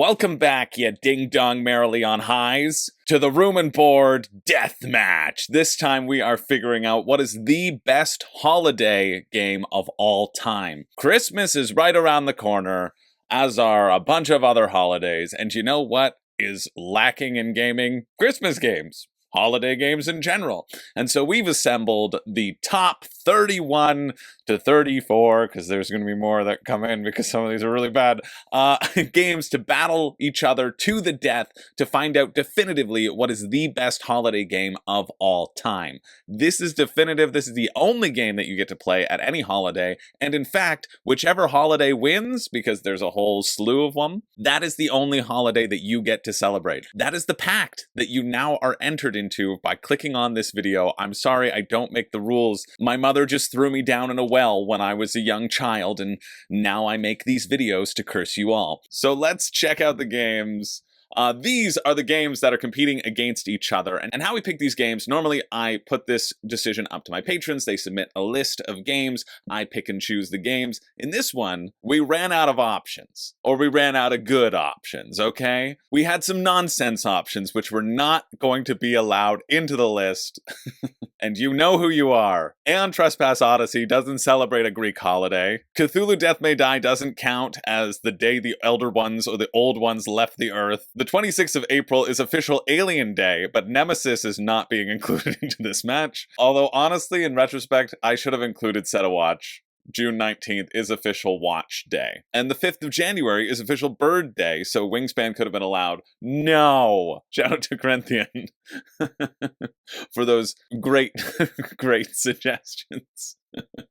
Welcome back, you ding-dong merrily on highs, to the room and board Deathmatch. This time we are figuring out what is the best holiday game of all time. Christmas is right around the corner, as are a bunch of other holidays, and you know what is lacking in gaming? Christmas games. Holiday games in general. And so we've assembled the top 31 to 34, because there's going to be more that come in because some of these are really bad, games to battle each other to the death to find out definitively what is the best holiday game of all time. This is definitive. This is the only game that you get to play at any holiday. And in fact, whichever holiday wins, because there's a whole slew of them, that is the only holiday that you get to celebrate. That is the pact that you now are entered into by clicking on this video. I'm sorry, I don't make the rules. My mother just threw me down in a well when I was a young child, and now I make these videos to curse you all. So let's check out the games. These are the games that are competing against each other, and how we pick these games. Normally, I put this decision up to my patrons. They submit a list of games. I pick and choose the games. In this one, we ran out of options, or we ran out of good options, okay? We had some nonsense options, which were not going to be allowed into the list. And you know who you are. Aeon Trespass Odyssey doesn't celebrate a Greek holiday. Cthulhu Death May Die doesn't count as the day the Elder Ones or the Old Ones left the Earth. The 26th of April is official Alien Day, but Nemesis is not being included into this match. Although, honestly, in retrospect, I should have included Set a Watch. June 19th is official Watch Day. And the 5th of January is official Bird Day, so Wingspan could have been allowed. No! Shout out to Corinthian for those great, great suggestions.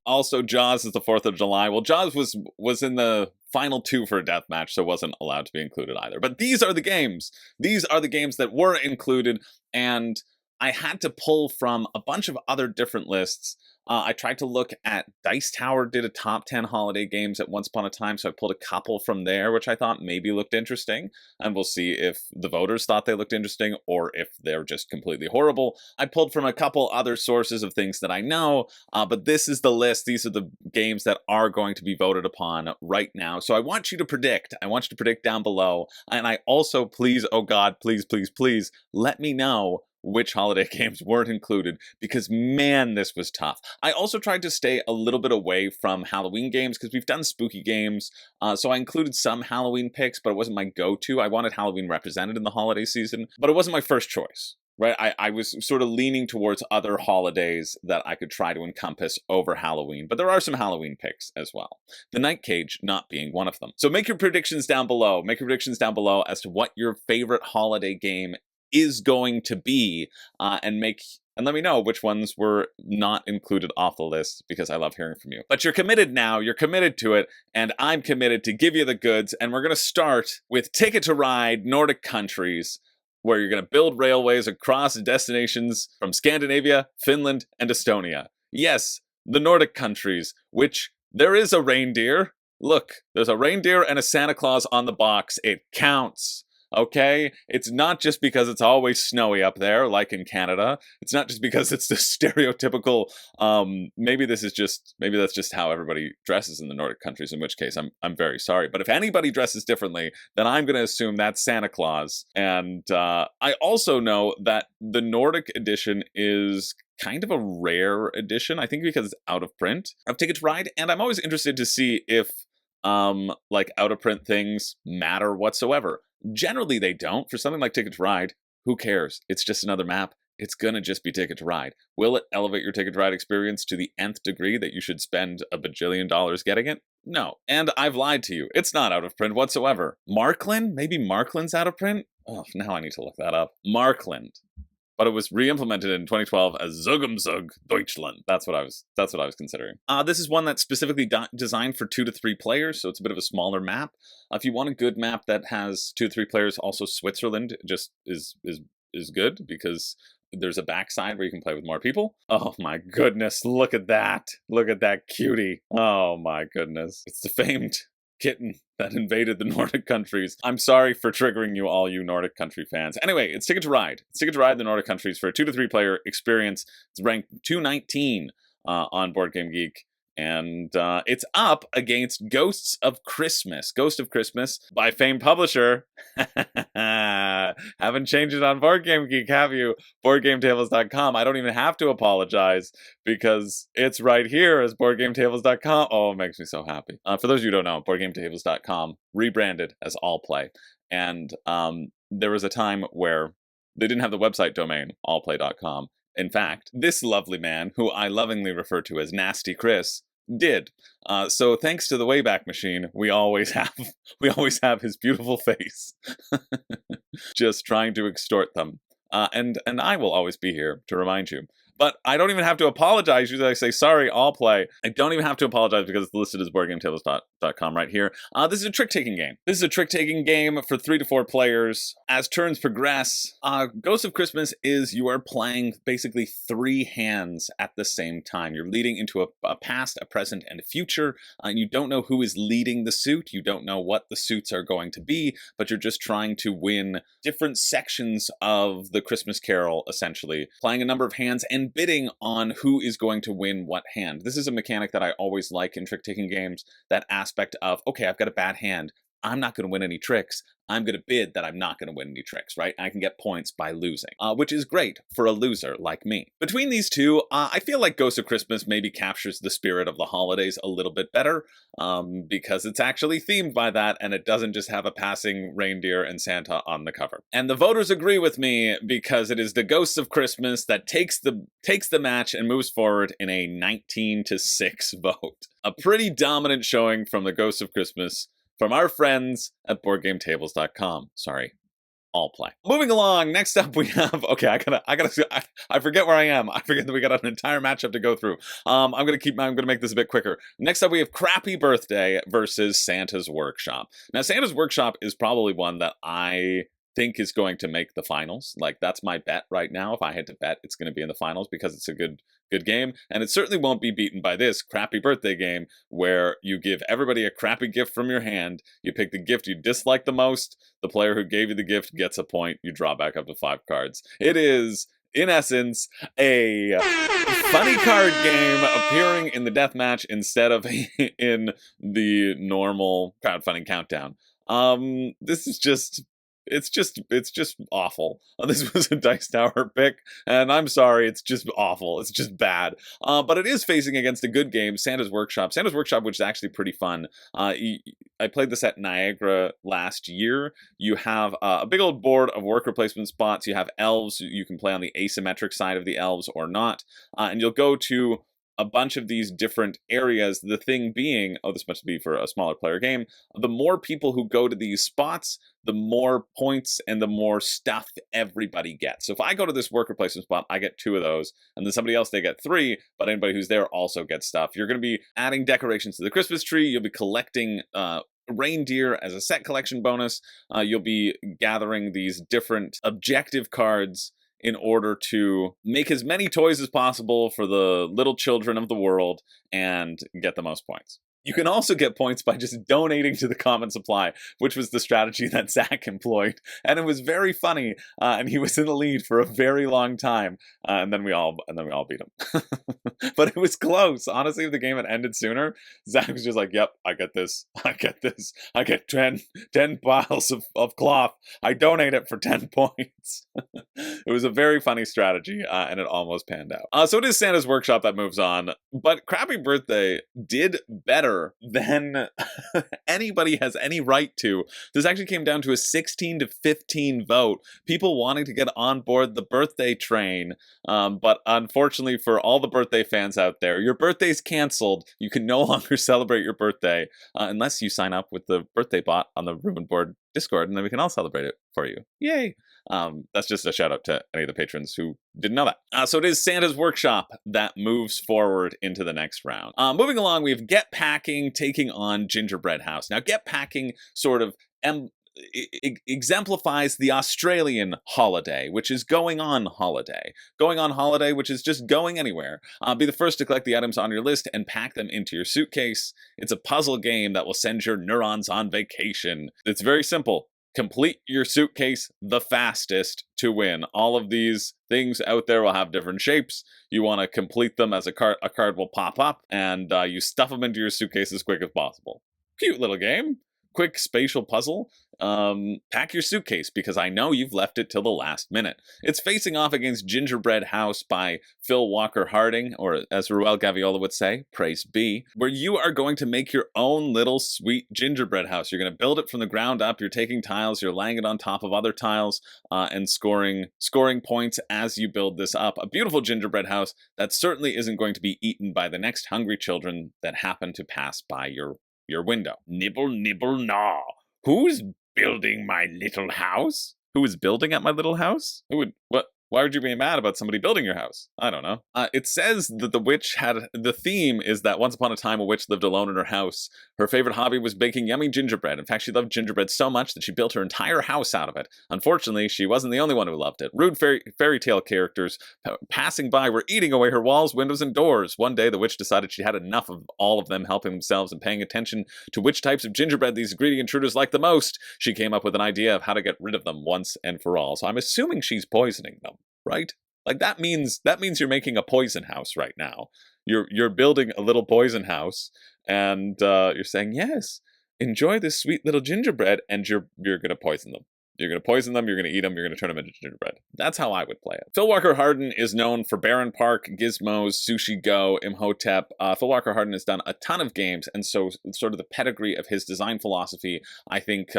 Also, Jaws is the 4th of July. Well, Jaws was in the final two for a deathmatch, so wasn't allowed to be included either. But these are the games. These are the games that were included, and I had to pull from a bunch of other different lists. I tried to look at Dice Tower did a top 10 holiday games at once upon a time, so I pulled a couple from there, which I thought maybe looked interesting, and we'll see if the voters thought they looked interesting or if they're just completely horrible. I pulled from a couple other sources of things that I know, but this is the list. These are the games that are going to be voted upon right now, so I want you to predict. I want you to predict down below, and I also, please, oh God, please, please, please, let me know which holiday games weren't included, because man, this was tough. I also tried to stay a little bit away from Halloween games, because we've done spooky games, so I included some Halloween picks, but it wasn't my go-to. I wanted Halloween represented in the holiday season, but it wasn't my first choice, right? I was sort of leaning towards other holidays that I could try to encompass over Halloween, but there are some Halloween picks as well. The Night Cage not being one of them. So make your predictions down below. Make your predictions down below as to what your favorite holiday game is going to be, and let me know which ones were not included off the list, because I love hearing from you. But you're committed now, you're committed to it, and I'm committed to give you the goods, and we're going to start with Ticket to Ride Nordic countries, where you're going to build railways across destinations from Scandinavia, Finland, and Estonia. Yes, the Nordic countries, which there is a reindeer. Look, there's a reindeer and a Santa Claus on the box. It counts. Okay? It's not just because it's always snowy up there, like in Canada. It's not just because it's the stereotypical, maybe that's just how everybody dresses in the Nordic countries, in which case I'm very sorry. But if anybody dresses differently, then I'm going to assume that's Santa Claus. And I also know that the Nordic edition is kind of a rare edition, I think because it's out of print, of Ticket to Ride, and I'm always interested to see if like out-of-print things matter whatsoever. Generally, they don't. For something like Ticket to Ride, who cares? It's just another map. It's gonna just be Ticket to Ride. Will it elevate your Ticket to Ride experience to the nth degree that you should spend a bajillion dollars getting it? No. And I've lied to you. It's not out of print whatsoever. Markland? Maybe Markland's out of print? Oh, now I need to look that up. Markland. But it was re-implemented in 2012 as Zug Deutschland. That's what I was considering. This is one that's specifically designed for 2 to 3 players, so it's a bit of a smaller map. If you want a good map that has 2 to 3 players, also Switzerland just is good, because there's a backside where you can play with more people. Oh my goodness, look at that. Look at that cutie. Oh my goodness. It's the famed kitten that invaded the Nordic countries. I'm sorry for triggering you, all you Nordic country fans. Anyway, it's Ticket to Ride. It's Ticket to Ride the Nordic countries for a 2 to 3 player experience. It's ranked 219 on Board Game Geek. And it's up against Ghosts of Christmas. Ghost of Christmas by famed publisher. Haven't changed it on Board Game Geek, have you? BoardGameTables.com. I don't even have to apologize because it's right here as BoardGameTables.com. Oh, it makes me so happy. For those of you who don't know, BoardGameTables.com rebranded as All Play. And there was a time where they didn't have the website domain, allplay.com. In fact, this lovely man, who I lovingly refer to as Nasty Chris, did. So thanks to the Wayback Machine, we always have his beautiful face, just trying to extort them. And I will always be here to remind you. But I don't even have to apologize. Usually I say, sorry, I'll play. I don't even have to apologize because it's listed as BoardGameTables.com right here. This is a trick-taking game. This is a trick-taking game for 3 to 4 players. As turns progress, Ghost of Christmas is you are playing basically 3 hands at the same time. You're leading into a past, a present, and a future. And you don't know who is leading the suit. You don't know what the suits are going to be, but you're just trying to win different sections of the Christmas Carol, essentially. Playing a number of hands and bidding on who is going to win what hand. This is a mechanic that I always like in trick-taking games, that aspect of, okay, I've got a bad hand, I'm not going to win any tricks, I'm going to bid that I'm not going to win any tricks, right? I can get points by losing, which is great for a loser like me. Between these two, I feel like Ghost of Christmas maybe captures the spirit of the holidays a little bit better, because it's actually themed by that, and it doesn't just have a passing reindeer and Santa on the cover. And the voters agree with me, because it is the Ghosts of Christmas that takes the match and moves forward in a 19-6 vote. A pretty dominant showing from the Ghosts of Christmas from our friends at BoardGameTables.com. Sorry, All Play. Moving along, next up we have, okay, I forget where I am. I forget that we got an entire matchup to go through. I'm gonna make this a bit quicker. Next up we have Crappy Birthday versus Santa's Workshop. Now, Santa's Workshop is probably one that I think is going to make the finals. Like, that's my bet right now. If I had to bet, it's going to be in the finals because it's a good game, and it certainly won't be beaten by this Crappy Birthday game where you give everybody a crappy gift from your hand, you pick the gift you dislike the most, the player who gave you the gift gets a point, you draw back up to 5 cards. It is, in essence, a funny card game appearing in the Deathmatch instead of in the normal crowdfunding countdown. This is just... It's just awful. This was a Dice Tower pick, and I'm sorry, it's just awful. It's just bad. But it is facing against a good game, Santa's Workshop. Santa's Workshop, which is actually pretty fun. I played this at Niagara last year. You have a big old board of worker placement spots. You have elves. You can play on the asymmetric side of the elves or not. And you'll go to a bunch of these different areas, the thing being, oh, this must be for a smaller player game, the more people who go to these spots, the more points and the more stuff everybody gets. So if I go to this worker placement spot, I get 2 of those, and then somebody else, they get 3, but anybody who's there also gets stuff. You're going to be adding decorations to the Christmas tree, you'll be collecting reindeer as a set collection bonus, you'll be gathering these different objective cards in order to make as many toys as possible for the little children of the world and get the most points. You can also get points by just donating to the common supply, which was the strategy that Zach employed. And it was very funny, and he was in the lead for a very long time, and then we all beat him. But it was close. Honestly, if the game had ended sooner, Zach was just like, yep, I get this. I get 10 piles of cloth. I donate it for 10 points. It was a very funny strategy, and it almost panned out. So it is Santa's Workshop that moves on, but Crappy Birthday did better than anybody has any right to. This actually came down to a 16-15 vote. People wanting to get on board the birthday train, but unfortunately for all the birthday fans out there, your birthday's canceled. You can no longer celebrate your birthday unless you sign up with the birthday bot on the Room and Board Discord, and then we can all celebrate it for you. Yay! That's just a shout out to any of the patrons who didn't know that. So it is Santa's Workshop that moves forward into the next round. Moving along, we have Get Packing taking on Gingerbread House. Now, Get Packing sort of exemplifies the Australian holiday, which is going on holiday. Going on holiday, which is just going anywhere. Be the first to collect the items on your list and pack them into your suitcase. It's a puzzle game that will send your neurons on vacation. It's very simple. complete your suitcase the fastest to win. All of these things out there will have different shapes. You want to complete them as a card will pop up, and you stuff them into your suitcase as quick as possible. Cute little game. Quick spatial puzzle. Pack your suitcase, because I know you've left it till the last minute. It's facing off against Gingerbread House by Phil Walker Harding, or as Ruel Gaviola would say, praise be, where you are going to make your own little sweet gingerbread house. You're going to build it from the ground up. You're taking tiles, you're laying it on top of other tiles, and scoring points as you build this up. A beautiful gingerbread house that certainly isn't going to be eaten by the next hungry children that happen to pass by your window. Nibble, nibble, gnaw. Who's building my little house? Who is building at my little house? Who would, what? Why would you be mad about somebody building your house? I don't know. It says that the witch had, the theme is that once upon a time a witch lived alone in her house. Her favorite hobby was baking yummy gingerbread. In fact, she loved gingerbread so much that she built her entire house out of it. Unfortunately, she wasn't the only one who loved it. Rude fairy tale characters passing by were eating away her walls, windows, and doors. One day, the witch decided she had enough of all of them helping themselves and paying attention to which types of gingerbread these greedy intruders liked the most. She came up with an idea of how to get rid of them once and for all. So I'm assuming she's poisoning them. Right? Like that means you're making a poison house right now. You're building a little poison house, and you're saying, yes, enjoy this sweet little gingerbread, and you're gonna poison them. You're going to poison them, you're going to eat them, you're going to turn them into gingerbread. That's how I would play it. Phil Walker Hardin is known for Baron Park, Gizmos, Sushi Go, Imhotep. Phil Walker Hardin has done a ton of games, and so sort of the pedigree of his design philosophy, I think,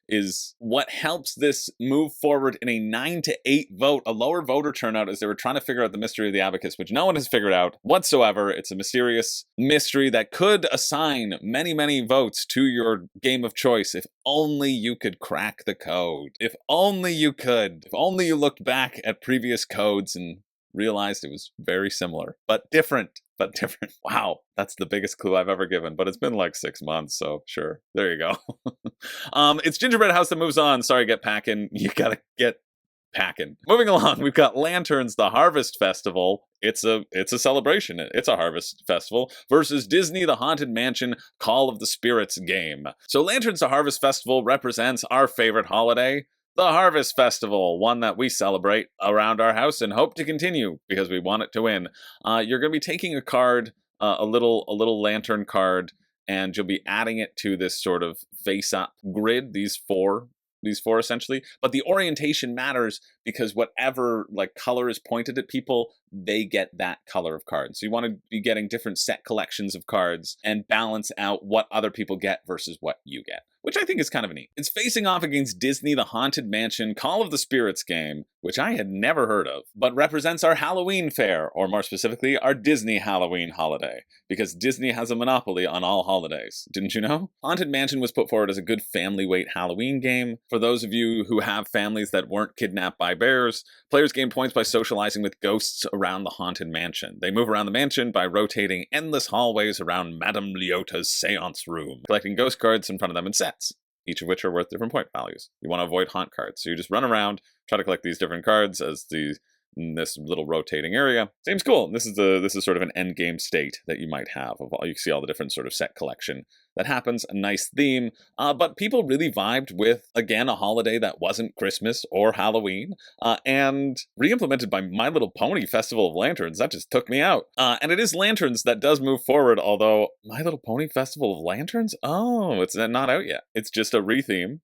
is what helps this move forward in a 9-8 vote, a lower voter turnout, as they were trying to figure out the mystery of the abacus, which no one has figured out whatsoever. It's a mysterious mystery that could assign many, many votes to your game of choice if only you could crack the code. If only you could. If only you looked back at previous codes and realized it was very similar, but different. Wow, that's the biggest clue I've ever given, but it's been like 6 months, so sure. There you go. It's Gingerbread House that moves on. Sorry, get packing. You gotta get packing. Moving along, we've got Lanterns, the Harvest Festival. It's a celebration. It's a harvest festival versus Disney, the Haunted Mansion, Call of the Spirits game. So Lanterns, the Harvest Festival represents our favorite holiday, the Harvest Festival, one that we celebrate around our house and hope to continue because we want it to win. You're going to be taking a card, a little lantern card, and you'll be adding it to this sort of face-up grid, these four essentially, but the orientation matters because whatever like color is pointed at people, they get that color of cards. So you want to be getting different set collections of cards and balance out what other people get versus what you get, which I think is kind of neat. It's facing off against Disney, the Haunted Mansion, Call of the Spirits game, which I had never heard of, but represents our Halloween fair, or more specifically, our Disney Halloween holiday, because Disney has a monopoly on all holidays. Didn't you know? Haunted Mansion was put forward as a good family weight Halloween game. For those of you who have families that weren't kidnapped by bears, players gain points by socializing with ghosts around the Haunted Mansion. They move around the mansion by rotating endless hallways around Madame Leota's seance room, collecting ghost cards in front of them in sets, each of which are worth different point values. You want to avoid haunt cards, so you just run around, try to collect these different cards as in this little rotating area. Seems cool. This is sort of an end game state that you might have. You see all the different sort of set collection that happens, a nice theme, but people really vibed with, again, a holiday that wasn't Christmas or Halloween, and re-implemented by My Little Pony Festival of Lanterns. That just took me out. And it is Lanterns that does move forward, although My Little Pony Festival of Lanterns? Oh, it's not out yet. It's just a re-theme.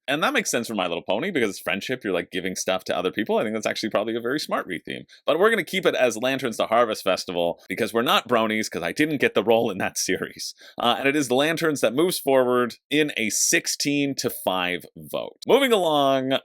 And that makes sense for My Little Pony because it's friendship. You're like giving stuff to other people. I think that's actually probably a very smart re-theme. But we're going to keep it as Lanterns the Harvest Festival because we're not bronies, because I didn't get the role in that series. And it is Lanterns that moves forward in a 16-5 vote. Moving along,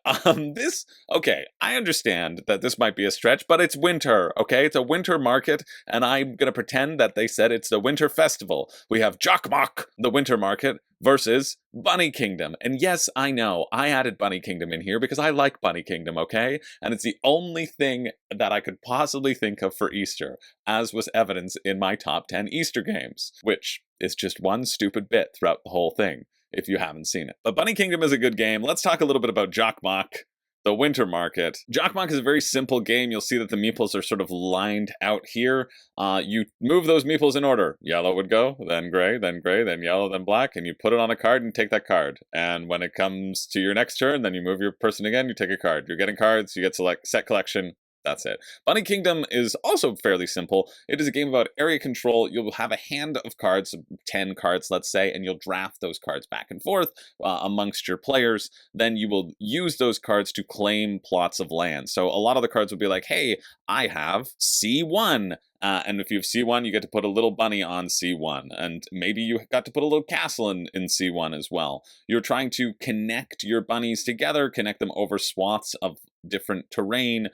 okay, I understand that this might be a stretch, but it's winter, okay? It's a winter market, and I'm gonna pretend that they said it's the winter festival. We have Jokkmokk, the winter market, versus Bunny Kingdom. And yes, I know, I added Bunny Kingdom in here because I like Bunny Kingdom, okay? And it's the only thing that I could possibly think of for Easter, as was evidence in my top 10 Easter games, which is just one stupid bit throughout the whole thing, if you haven't seen it. But Bunny Kingdom is a good game. Let's talk a little bit about Jokkmokk. the winter market. Jokkmokk is a very simple game. You'll see that the meeples are sort of lined out here. You move those meeples in order. Yellow would go, then gray, then yellow, then black, and you put it on a card and take that card. And when it comes to your next turn, then you move your person again, you take a card. You're getting cards, you get set collection. That's it. Bunny Kingdom is also fairly simple. It is a game about area control. You'll have a hand of cards, 10 cards, let's say, and you'll draft those cards back and forth amongst your players. Then you will use those cards to claim plots of land. So a lot of the cards will be like, hey, I have C1. And if you have C1, you get to put a little bunny on C1. And maybe you got to put a little castle in C1 as well. You're trying to connect your bunnies together, connect them over swaths of different terrain,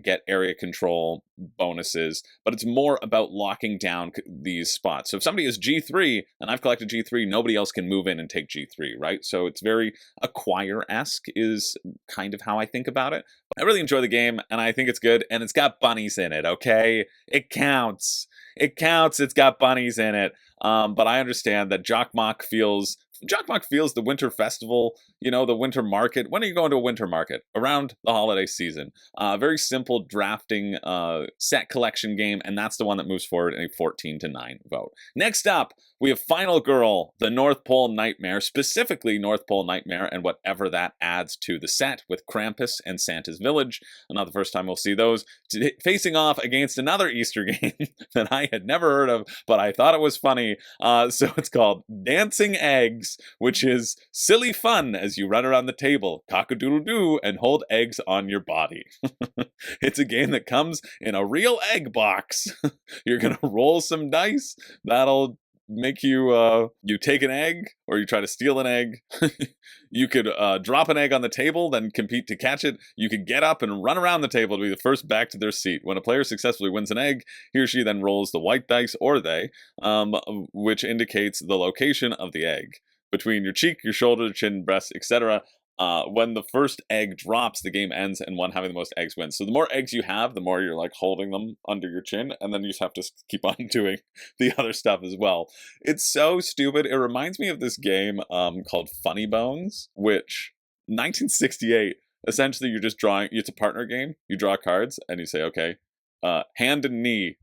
get area control bonuses, but it's more about locking down these spots. So if somebody is G3 and I've collected G3, nobody else can move in and take G3, right? So it's very Acquire-esque is kind of how I think about it. I really enjoy the game, and I think it's good, and it's got bunnies in it, okay? It counts. It counts, it's got bunnies in it. But I understand that Jokkmokk feels the winter festival, you know, the winter market. When are you going to a winter market? Around the holiday season. Very simple drafting set collection game, and that's the one that moves forward in a 14-9 vote. Next up, we have Final Girl, the North Pole Nightmare, specifically North Pole Nightmare and whatever that adds to the set with Krampus and Santa's Village. Not the first time we'll see those facing off against another Easter game that I had never heard of, but I thought it was funny. So it's called Dancing Eggs, which is silly fun as you run around the table, cock-a-doodle-doo, and hold eggs on your body. It's a game that comes in a real egg box. You're gonna roll some dice. That'll make you you take an egg, or you try to steal an egg. You could drop an egg on the table, then compete to catch it. You could get up and run around the table to be the first back to their seat. When a player successfully wins an egg, he or she then rolls the white dice, or they, which indicates the location of the egg between your cheek, your shoulder, chin, breast, etc. When the first egg drops, the game ends, and one having the most eggs wins. So the more eggs you have, the more you're like holding them under your chin, and then you just have to keep on doing the other stuff as well. It's so stupid. It reminds me of this game called Funny Bones, which 1968. Essentially, you're just drawing. It's a partner game. You draw cards, and you say, okay, hand and knee.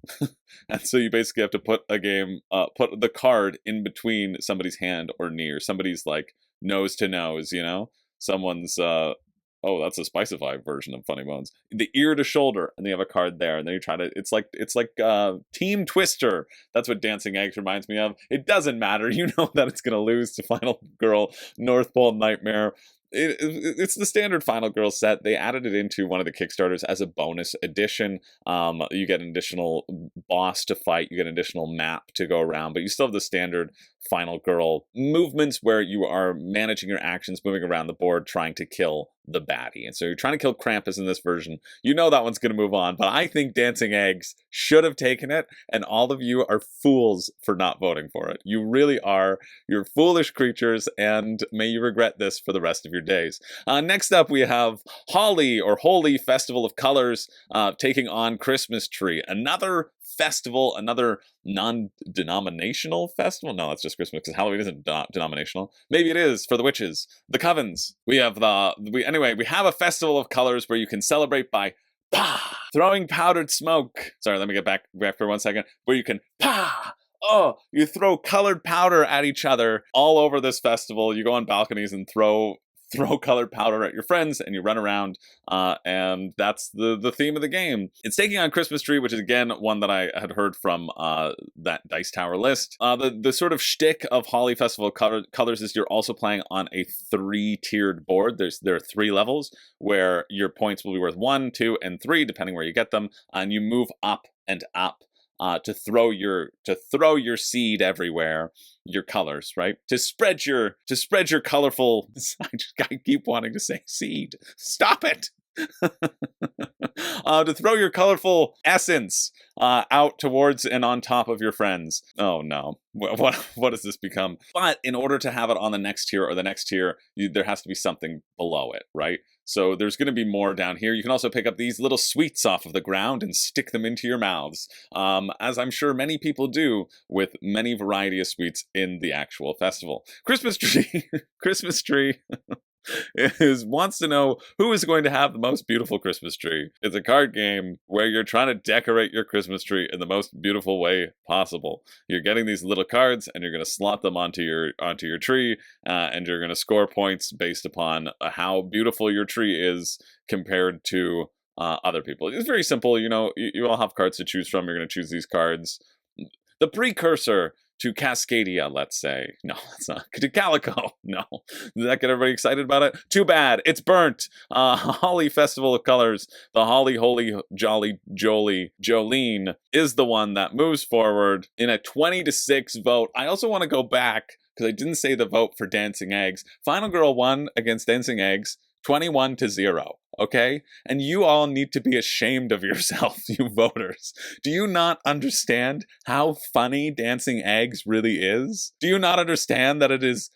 And so you basically have to put put the card in between somebody's hand or knee, or somebody's like nose to nose, you know? Someone's, oh, that's a Spicify version of Funny Bones. The ear to shoulder, and they have a card there, and then you try to, it's like Team Twister. That's what Dancing Eggs reminds me of. It doesn't matter. You know that it's going to lose to Final Girl, North Pole Nightmare. It's the standard Final Girl set. They added it into one of the Kickstarters as a bonus edition. You get an additional boss to fight, you get an additional map to go around, but you still have the standard Final Girl movements where you are managing your actions, moving around the board, trying to kill the baddie. And so you're trying to kill Krampus in this version. You know that one's going to move on, but I think Dancing Eggs should have taken it, and all of you are fools for not voting for it. You really are. You're foolish creatures, and may you regret this for the rest of your days. Next up, we have Holi, or Holi, Festival of Colors, taking on Christmas Tree. Another festival, another non-denominational festival. No, that's just Christmas, because Halloween isn't denominational. Maybe it is for the witches, the covens. We have we have a festival of colors where you can celebrate by throwing powdered smoke. Sorry, let me get back for 1 second. Where you can you throw colored powder at each other all over this festival. You go on balconies and throw colored powder at your friends, and you run around, and that's the theme of the game. It's taking on Christmas Tree, which is, again, one that I had heard from that Dice Tower list. The sort of shtick of Holi Festival of Colors is you're also playing on a 3-tiered board. There are 3 levels where your points will be worth 1, 2, and 3, depending where you get them, and you move up and up. To throw your seed everywhere, your colors, right? To spread your colorful. I keep wanting to say seed. Stop it. To throw your colorful essence out towards and on top of your friends. Oh no, what does this become? But in order to have it on the next tier or the next tier, there has to be something below it, right? So there's going to be more down here. You can also pick up these little sweets off of the ground and stick them into your mouths, as I'm sure many people do with many variety of sweets in the actual festival. Christmas Tree, Christmas Tree. wants to know who is going to have the most beautiful Christmas tree. It's a card game where you're trying to decorate your Christmas tree in the most beautiful way possible. You're getting these little cards and you're going to slot them onto your tree, and you're going to score points based upon how beautiful your tree is compared to other people. It's very simple. You all have cards to choose from. You're going to choose these cards. The precursor to Cascadia, let's say. No, that's not. To Calico. No. Does that get everybody excited about it? Too bad. It's burnt. Holi Festival of Colors. The Holi, Holy, Jolly, Jolie, Jolene is the one that moves forward in a 20-6 vote. I also want to go back, because I didn't say the vote for Dancing Eggs. Final Girl won against Dancing Eggs 21-0. Okay? And you all need to be ashamed of yourself, you voters. Do you not understand how funny Dancing Eggs really is? Do you not understand that it is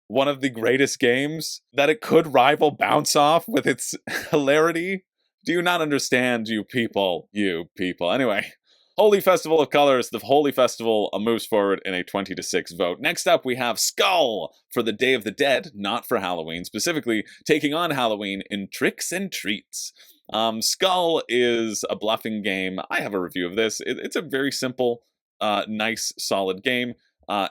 one of the greatest games? That it could rival Bounce Off with its hilarity? Do you not understand, you people? You people. Anyway. Holi Festival of Colors, the Holi Festival moves forward in a 20-6 vote. Next up, we have Skull for the Day of the Dead, not for Halloween, specifically taking on Halloween in Tricks and Treats. Skull is a bluffing game. I have a review of this. It's a very simple, nice, solid game.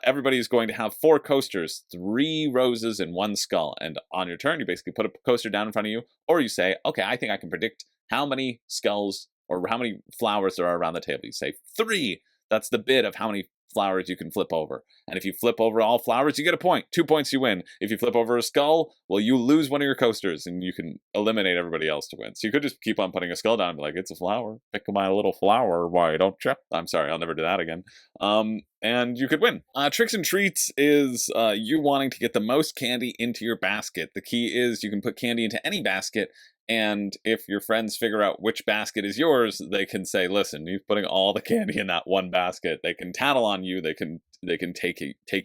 Everybody's going to have 4 coasters, 3 roses and 1 skull. And on your turn, you basically put a coaster down in front of you, or you say, okay, I think I can predict how many skulls or how many flowers there are around the table. You say 3. That's the bid of how many flowers you can flip over. And if you flip over all flowers, you get a point. 2 points, you win. If you flip over a skull, well, you lose one of your coasters and you can eliminate everybody else to win. So you could just keep on putting a skull down and be like, it's a flower. Pick my little flower. Why don't you? I'm sorry, I'll never do that again. And you could win. Tricks and Treats is you wanting to get the most candy into your basket. The key is you can put candy into any basket, and if your friends figure out which basket is yours, they can say, listen, you're putting all the candy in that one basket. They can tattle on you. They can take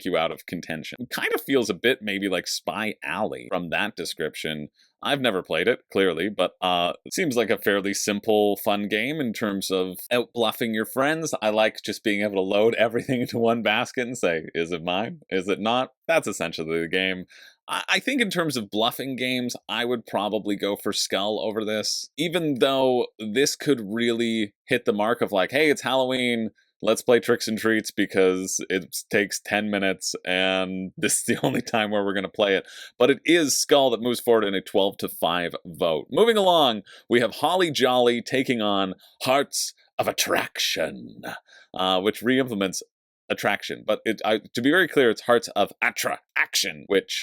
you out of contention. It kind of feels a bit maybe like Spy Alley from that description. I've never played it, clearly, but it seems like a fairly simple, fun game in terms of out-bluffing your friends. I like just being able to load everything into one basket and say, is it mine? Is it not? That's essentially the game. I think in terms of bluffing games, I would probably go for Skull over this, even though this could really hit the mark of like, hey, it's Halloween, let's play Tricks and Treats because it takes 10 minutes and this is the only time where we're going to play it. But it is Skull that moves forward in a 12-5 vote. Moving along, we have Holly Jolly taking on Hearts of Attraction, which re-implements attraction, but to be very clear, it's Hearts of Attraction, which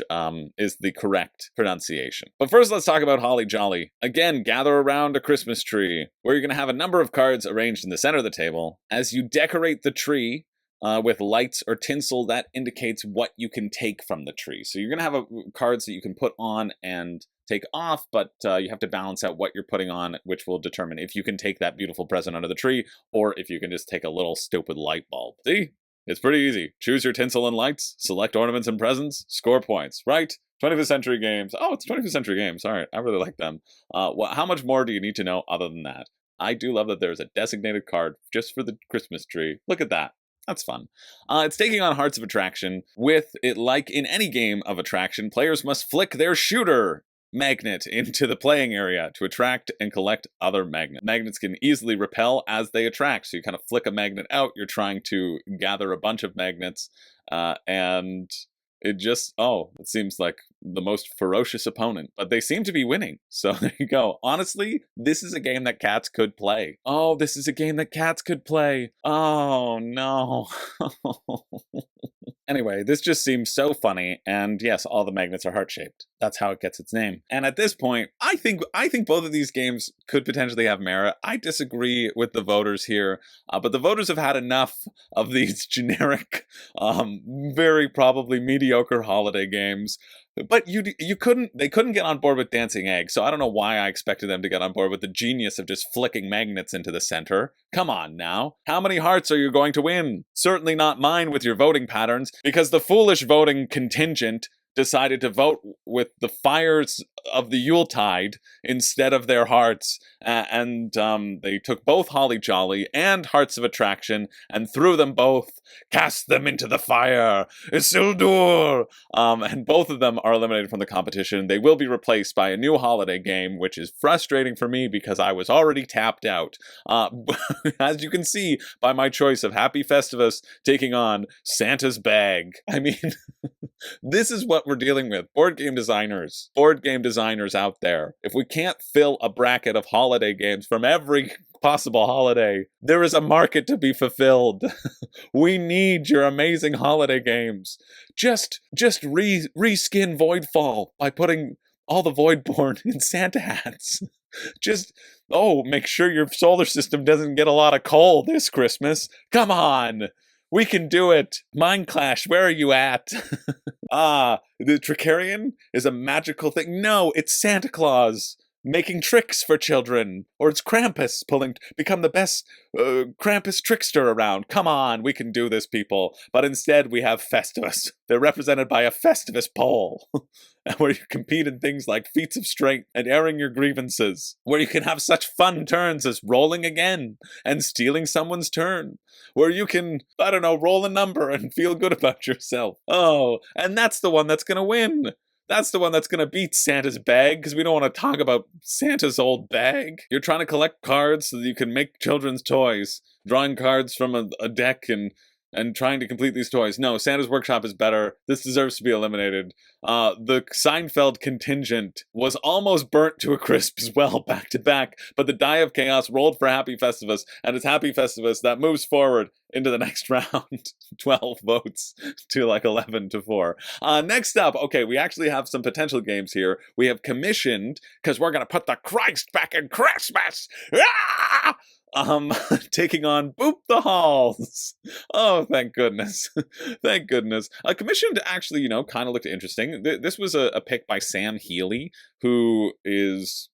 is the correct pronunciation. But first, let's talk about Holly Jolly. Again, gather around a Christmas tree, where you're going to have a number of cards arranged in the center of the table. As you decorate the tree with lights or tinsel, that indicates what you can take from the tree. So you're going to have cards that you can put on and take off, but you have to balance out what you're putting on, which will determine if you can take that beautiful present under the tree, or if you can just take a little stupid light bulb. See? It's pretty easy. Choose your tinsel and lights, select ornaments and presents, score points, right? 25th Century Games. Oh, it's 25th Century Games. All right, I really like them. How much more do you need to know other than that? I do love that there's a designated card just for the Christmas tree. Look at that. That's fun. It's taking on Hearts of Attraction. With it, like in any game of attraction, players must flick their shooter magnet into the playing area to attract and collect other magnets. Magnets can easily repel as they attract, so you kind of flick a magnet out, you're trying to gather a bunch of magnets, and it seems like the most ferocious opponent, but they seem to be winning, so there you go. Honestly, this is a game that cats could play. Oh, this is a game that cats could play. Oh, no. Anyway, this just seems so funny, and yes, all the magnets are heart-shaped. That's how it gets its name. And at this point, I think both of these games could potentially have merit. I disagree with the voters here, but the voters have had enough of these generic, very probably mediocre holiday games. But they couldn't get on board with Dancing Egg, so I don't know why I expected them to get on board with the genius of just flicking magnets into the center. Come on now. How many hearts are you going to win? Certainly not mine with your voting patterns, because the foolish voting contingent decided to vote with the fires of the Yuletide instead of their hearts, and they took both Holly Jolly and Hearts of Attraction and threw them both, cast them into the fire, Isildur! And both of them are eliminated from the competition. They will be replaced by a new holiday game, which is frustrating for me because I was already tapped out. As you can see by my choice of Happy Festivus taking on Santa's Bag. I mean, this is what we're dealing with. Board game designers out there. If we can't fill a bracket of holiday games from every possible holiday, there is a market to be fulfilled. We need your amazing holiday games. Just reskin Voidfall by putting all the Voidborn in Santa hats. Make sure your solar system doesn't get a lot of coal this Christmas. Come on! We can do it! Mind Clash, where are you at? The Tricarian is a magical thing. No, it's Santa Claus making tricks for children. Or it's Krampus become the best Krampus trickster around. Come on, we can do this, people. But instead, we have Festivus. They're represented by a Festivus pole, where you compete in things like feats of strength and airing your grievances, where you can have such fun turns as rolling again and stealing someone's turn, where you can, roll a number and feel good about yourself. Oh, and that's the one that's gonna win. That's the one that's going to beat Santa's Bag, because we don't want to talk about Santa's old bag. You're trying to collect cards so that you can make children's toys, drawing cards from a deck and trying to complete these toys. No, Santa's Workshop is better. This deserves to be eliminated. The Seinfeld contingent was almost burnt to a crisp as well, back to back, but the Die of Chaos rolled for Happy Festivus, and it's Happy Festivus that moves forward into the next round. 12 votes to 11 to 4. Next up, okay, we actually have some potential games here. We have commissioned, because we're going to put the Christ back in Christmas! Ah! Taking on Boop the Halls. Oh, thank goodness. Thank goodness. Commissioned actually, kind of looked interesting. This was a pick by Sam Healy, who is,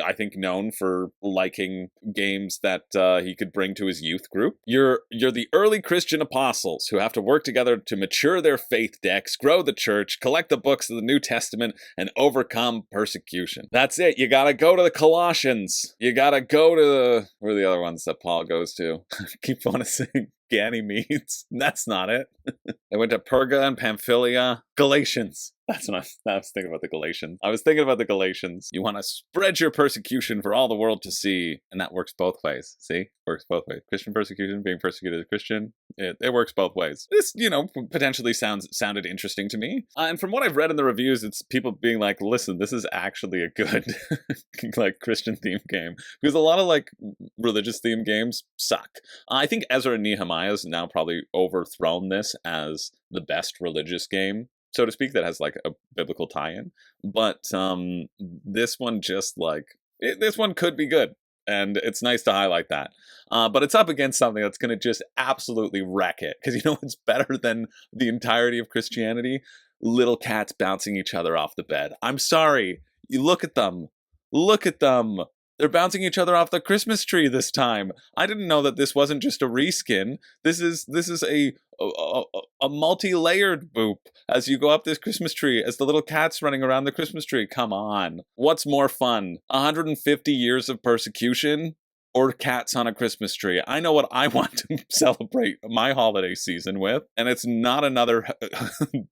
I think, known for liking games that he could bring to his youth group. You're the early Christian apostles who have to work together to mature their faith decks, grow the church, collect the books of the New Testament, and overcome persecution. That's it. You gotta go to the Colossians. You gotta go to where are the other ones that Paul goes to? Keep wanting to say Ganymedes. That's not it. They went to Perga and Pamphylia. Galatians. That's what I was thinking about the Galatians. I was thinking about the Galatians. You want to spread your persecution for all the world to see, and that works both ways. See? Works both ways. Christian persecution, being persecuted as a Christian, it works both ways. This, potentially sounded interesting to me. And from what I've read in the reviews, it's people being like, listen, this is actually a good, Christian themed game. Because a lot of, religious themed games suck. I think Ezra and Nehemiah's now probably overthrown this as the best religious game, so to speak, that has a biblical tie-in. But this one this one could be good, and it's nice to highlight that. But it's up against something that's going to just absolutely wreck it, because it's better than the entirety of Christianity? Little cats bouncing each other off the bed. I'm sorry. You look at them. Look at them. They're bouncing each other off the Christmas tree this time. I didn't know that this wasn't just a reskin. This is a multi-layered Boop as you go up this Christmas tree, as the little cat's running around the Christmas tree. Come on. What's more fun? 150 years of persecution? Or cats on a Christmas tree? I know what I want to celebrate my holiday season with, and it's not another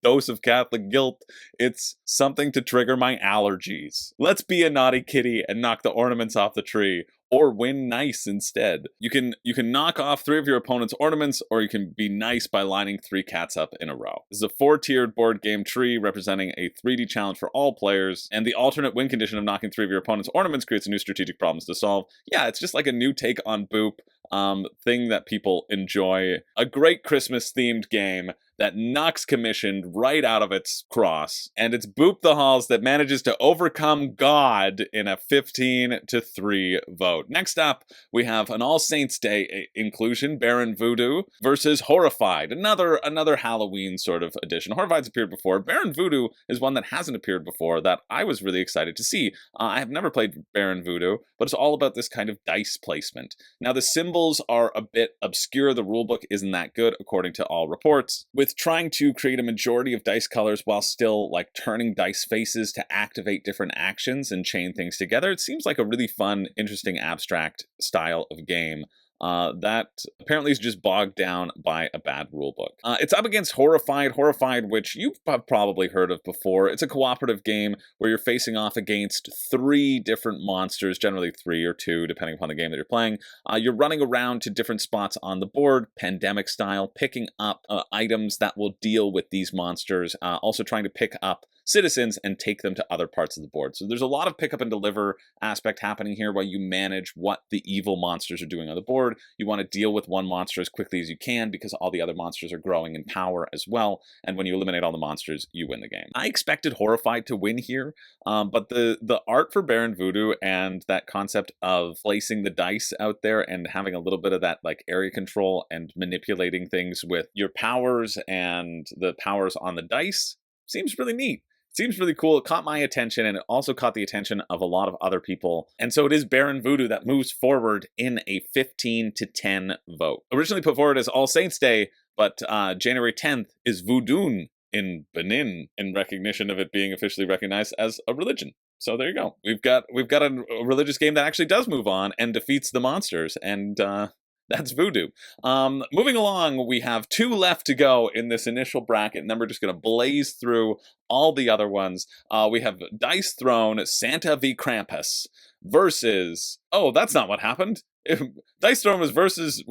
dose of Catholic guilt. It's something to trigger my allergies. Let's be a naughty kitty and knock the ornaments off the tree, or win nice instead. You can knock off 3 of your opponent's ornaments, or you can be nice by lining 3 cats up in a row. This is a 4-tiered board game tree representing a 3D challenge for all players, and the alternate win condition of knocking 3 of your opponent's ornaments creates new strategic problems to solve. Yeah, it's just like a new take on Boop, thing that people enjoy. A great Christmas-themed game that knocks commissioned right out of its cross, and it's Boop the Halls that manages to overcome God in a 15-3 vote. Next up, we have an All Saints Day inclusion, Baron Voodoo versus Horrified, another Halloween sort of edition. Horrified's appeared before. Baron Voodoo is one that hasn't appeared before that I was really excited to see. I have never played Baron Voodoo, but it's all about this kind of dice placement. Now, the symbols are a bit obscure. The rulebook isn't that good, according to all reports. With with trying to create a majority of dice colors while still like turning dice faces to activate different actions and chain things together. It seems like a really fun, interesting, abstract style of game. That apparently is just bogged down by a bad rulebook. It's up against Horrified, which you've probably heard of before. It's a cooperative game where you're facing off against 3 different monsters, generally 3 or 2, depending upon the game that you're playing. You're running around to different spots on the board, pandemic style, picking up items that will deal with these monsters, also trying to pick up citizens and take them to other parts of the board. So there's a lot of pick up and deliver aspect happening here while you manage what the evil monsters are doing on the board. You want to deal with one monster as quickly as you can because all the other monsters are growing in power as well. And when you eliminate all the monsters, you win the game. I expected Horrified to win here, but the art for Baron Voodoo and that concept of placing the dice out there and having a little bit of that like area control and manipulating things with your powers and the powers on the dice seems really neat. Seems really cool. It caught my attention, and it also caught the attention of a lot of other people. And so it is Baron Voodoo that moves forward in a 15-10 vote. Originally put forward as All Saints Day, but January 10th is Voodoo in Benin in recognition of it being officially recognized as a religion. So there you go. We've got a religious game that actually does move on and defeats the monsters, and that's Voodoo. Moving along, we have 2 left to go in this initial bracket, and then we're just going to blaze through all the other ones. We have Dice Throne, Santa v. Krampus versus... Oh, that's not what happened. Dice Throne was versus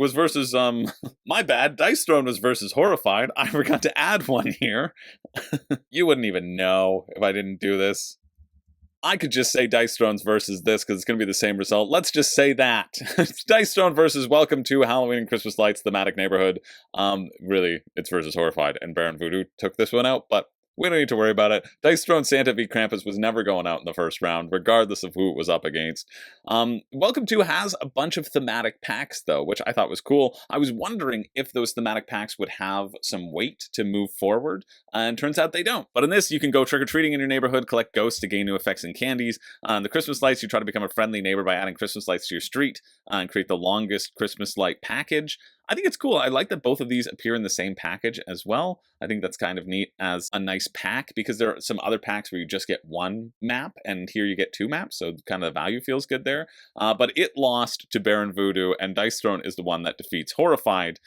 my bad. Dice Throne was versus Horrified. I forgot to add one here. You wouldn't even know if I didn't do this. I could just say Dice Thrones versus this because it's going to be the same result. Let's just say that. Dice Throne versus Welcome to Halloween and Christmas Lights, Thematic Neighborhood. Really, it's versus Horrified, and Baron Voodoo took this one out, but we don't need to worry about it. Dice Throne Santa v. Krampus was never going out in the first round, regardless of who it was up against. Welcome to has a bunch of thematic packs, though, which I thought was cool. I was wondering if those thematic packs would have some weight to move forward, and turns out they don't. But in this, you can go trick-or-treating in your neighborhood, collect ghosts to gain new effects and candies. The Christmas lights, you try to become a friendly neighbor by adding Christmas lights to your street, and create the longest Christmas light package. I think it's cool. I like that both of these appear in the same package as well. I think that's kind of neat as a nice pack, because there are some other packs where you just get 1 map, and here you get 2 maps, so kind of the value feels good there. But it lost to Baron Voodoo, and Dice Throne is the one that defeats Horrified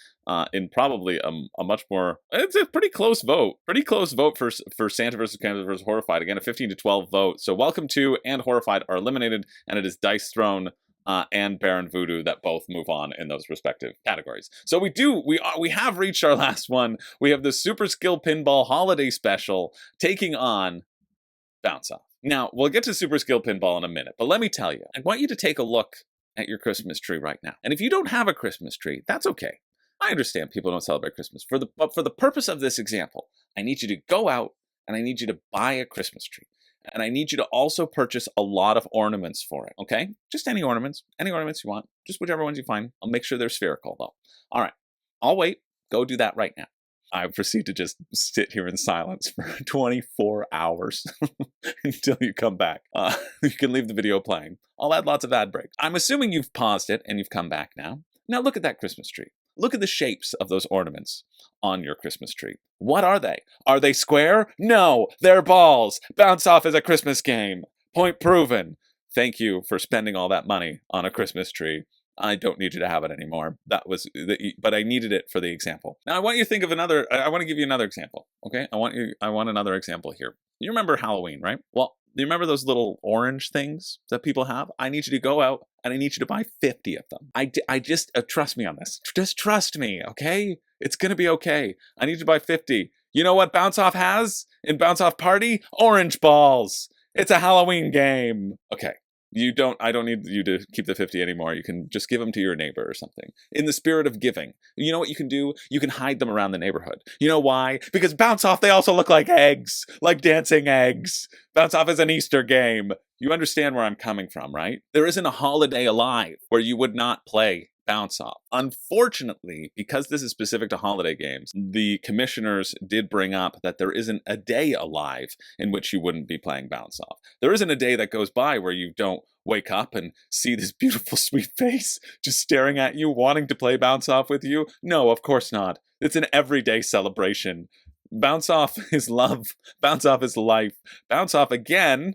in probably a much more... It's a pretty close vote. Pretty close vote for Santa versus Krampus versus Horrified. Again, a 15-12 vote. So Welcome to and Horrified are eliminated, and it is Dice Throne and Baron Voodoo that both move on in those respective categories. So we have reached our last one. We have the Super Skill Pinball Holiday Special taking on Bounce Off. Now, we'll get to Super Skill Pinball in a minute, but let me tell you, I want you to take a look at your Christmas tree right now. And if you don't have a Christmas tree, that's okay. I understand people don't celebrate Christmas. But for the purpose of this example, I need you to go out and I need you to buy a Christmas tree. And I need you to also purchase a lot of ornaments for it, okay? Just any ornaments you want. Just whichever ones you find. I'll make sure they're spherical, though. All right, I'll wait. Go do that right now. I proceed to just sit here in silence for 24 hours until you come back. You can leave the video playing. I'll add lots of ad breaks. I'm assuming you've paused it and you've come back now. Now look at that Christmas tree. Look at the shapes of those ornaments on your Christmas tree. What are they? Are they square? No, they're balls. Bounce Off is a Christmas game. Point proven. Thank you for spending all that money on a Christmas tree. I don't need you to have it anymore. But I needed it for the example. Now I want you to think of I want to give you another example. Okay? I want another example here. You remember Halloween, right? Well, do you remember those little orange things that people have? I need you to go out and I need you to buy 50 of them. I just, trust me on this. Just trust me, okay? It's gonna be okay. I need you to buy 50. You know what Bounce Off has in Bounce Off Party? Orange balls. It's a Halloween game. Okay. I don't need you to keep the 50 anymore. You can just give them to your neighbor or something. In the spirit of giving. You know what you can do? You can hide them around the neighborhood. You know why? Because Bounce Off, they also look like eggs. Like dancing eggs. Bounce Off is an Easter game. You understand where I'm coming from, right? There isn't a holiday alive where you would not play bounce off. Unfortunately, because this is specific to holiday games, the commissioners did bring up that there isn't a day alive in which you wouldn't be playing bounce off. There isn't a day that goes by where you don't wake up and see this beautiful, sweet face just staring at you, wanting to play bounce off with you. No, of course not. It's an everyday celebration. Bounce off is love. Bounce off is life. Bounce off again.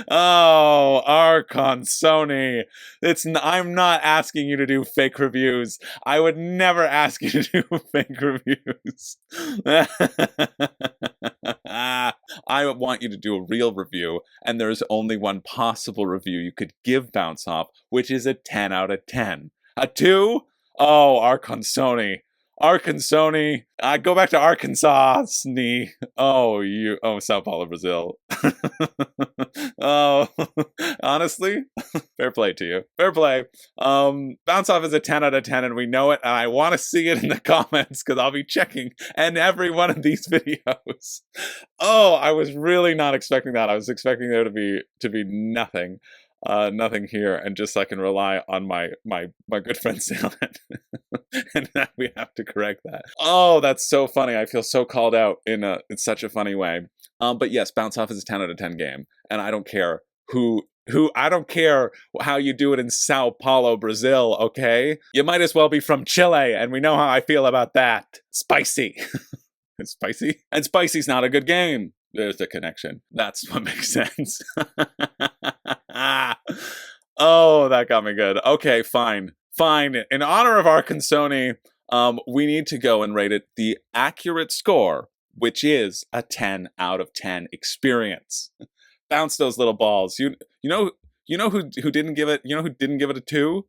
Oh, Archon Sony. I'm not asking you to do fake reviews. I would never ask you to do fake reviews. I want you to do a real review, and there's only one possible review you could give Bounce Off, which is a 10 out of 10. A 2? Oh, Arkansoni. Arkansoni. Go back to Arkansas. Oh, Sao Paulo, Brazil. Oh, honestly, fair play to you. Fair play. Bounce Off is a 10 out of 10, and we know it, and I want to see it in the comments, because I'll be checking in every one of these videos. Oh, I was really not expecting that. I was expecting there to be nothing. Nothing here, and just so I can rely on my good friend Salem. And now we have to correct that. Oh, that's so funny. I feel so called out in such a funny way. But yes, Bounce Off is a 10 out of 10 game, and I don't care I don't care how you do it in Sao Paulo, Brazil, okay? You might as well be from Chile, and we know how I feel about that. Spicy. It's spicy? And spicy's not a good game. There's the connection. That's what makes sense. Oh, that got me good. Okay, fine. In honor of Arkansoni, we need to go and rate it the accurate score, which is a 10 out of 10 experience. Bounce those little balls. You know who didn't give it? You know who didn't give it a 2?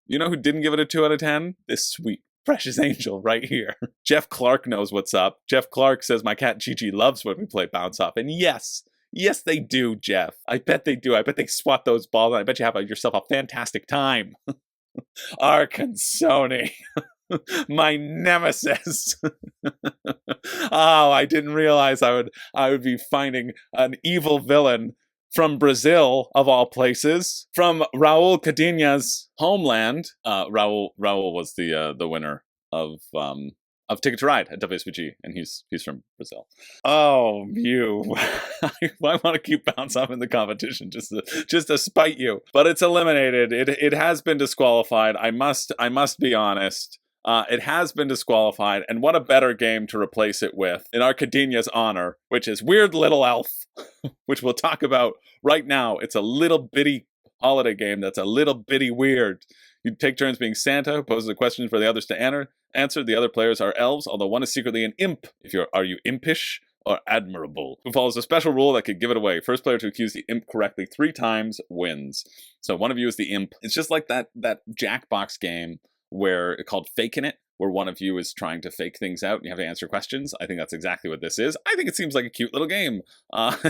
You know who didn't give it a 2 out of 10? This sweet precious angel right here. Jeff Clark knows what's up. Jeff Clark says my cat Gigi loves when we play Bounce Off, and yes, they do, Jeff. I bet they do. I bet they swat those balls, and I bet you have yourself a fantastic time. Arkansoni. My nemesis. Oh, I didn't realize I would be finding an evil villain from Brazil, of all places, from Raul Cadinha's homeland. Raul was the winner of Ticket to Ride at WSBG, and he's from Brazil. Oh, you! I want to keep Bounce Off in the competition just to spite you, but it's eliminated. It has been disqualified. I must be honest. It has been disqualified, and what a better game to replace it with in Arcadinia's honor, which is Weird Little Elf, which we'll talk about right now. It's a little bitty holiday game that's a little bitty weird. You take turns being Santa, who poses a question for the others to answer. The other players are elves, although one is secretly an imp. Are you impish or admirable? Who follows a special rule that could give it away. First player to accuse the imp correctly 3 times wins. So one of you is the imp. It's just like that Jackbox game where it's called Faking It, where one of you is trying to fake things out and you have to answer questions. I think that's exactly what this is. I think it seems like a cute little game.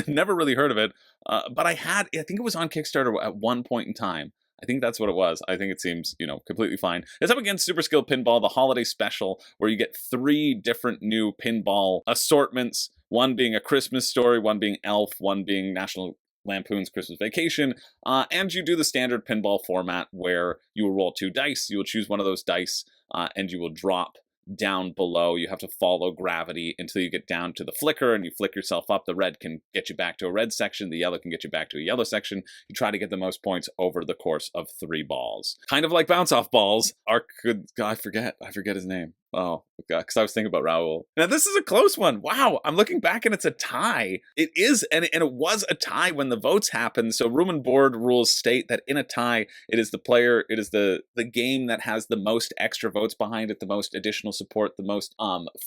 Never really heard of it, but I think it was on Kickstarter at one point in time. I think that's what it was. I think it seems, completely fine. It's up against Super Skill Pinball, the holiday special, where you get 3 different new pinball assortments, one being A Christmas Story, one being Elf, one being National Lampoon's Christmas Vacation, and you do the standard pinball format where you will roll 2 dice, you will choose one of those dice, and you will drop down below. You have to follow gravity until you get down to the flicker, and you flick yourself up. The red can get you back to a red section, the yellow can get you back to a yellow section. You try to get the most points over the course of 3 balls. Kind of like Bounce Off balls. I forget his name. Oh, God, because I was thinking about Raul. Now, this is a close one. Wow, I'm looking back and it's a tie. It is, and it was a tie when the votes happened. So room and board rules state that in a tie, it is the game that has the most extra votes behind it, the most additional support, the most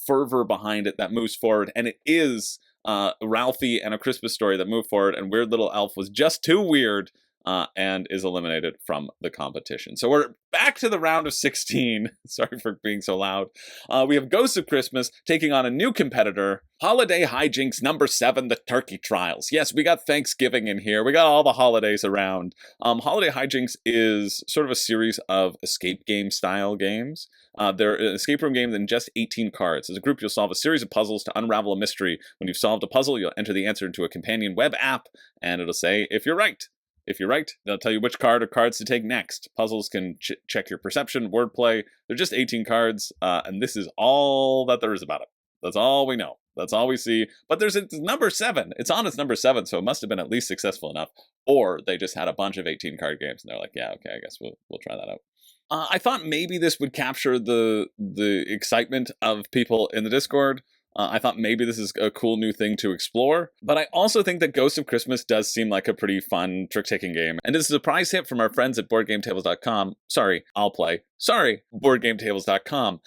fervor behind it that moves forward. And it is Ralphie and A Christmas Story that move forward, and Weird Little Elf was just too weird and is eliminated from the competition. So we're back to the round of 16. Sorry for being so loud. We have Ghosts of Christmas taking on a new competitor, Holiday Hijinks number 7, the Turkey Trials. Yes, we got Thanksgiving in here. We got all the holidays around. Holiday Hijinks is sort of a series of escape game style games. They're an escape room game in just 18 cards. As a group, you'll solve a series of puzzles to unravel a mystery. When you've solved a puzzle, you'll enter the answer into a companion web app, and it'll say if you're right. If you're right, they'll tell you which card or cards to take next. Puzzles can check your perception, wordplay. They're just 18 cards, and this is all that there is about it. That's all we know. That's all we see. But it's number 7. It's on its number 7, so it must have been at least successful enough. Or they just had a bunch of 18-card games, and they're like, yeah, okay, I guess we'll try that out. I thought maybe this would capture the excitement of people in the Discord. I thought maybe this is a cool new thing to explore, but I also think that Ghost of Christmas does seem like a pretty fun trick-taking game, and it's a surprise hit from our friends at BoardGameTables.com. Sorry, I'll play. Sorry, BoardGameTables.com.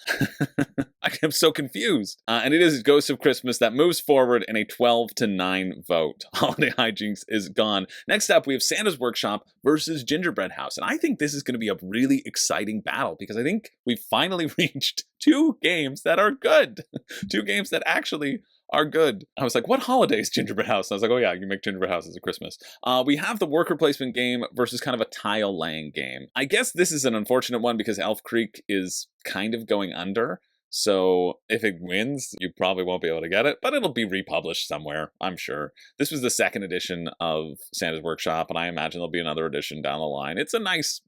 I am so confused. And it is Ghost of Christmas that moves forward in a 12-9 vote. Holiday Hijinks is gone. Next up, we have Santa's Workshop versus Gingerbread House, and I think this is going to be a really exciting battle because I think we've finally reached 2 games that are good. 2 games that actually are good. I was like, what holiday is Gingerbread House? And I was like, oh yeah, you make Gingerbread Houses at Christmas. We have the worker placement game versus kind of a tile laying game. I guess this is an unfortunate one because Elf Creek is kind of going under. So if it wins, you probably won't be able to get it, but it'll be republished somewhere, I'm sure. This was the 2nd edition of Santa's Workshop, and I imagine there'll be another edition down the line. It's a nice,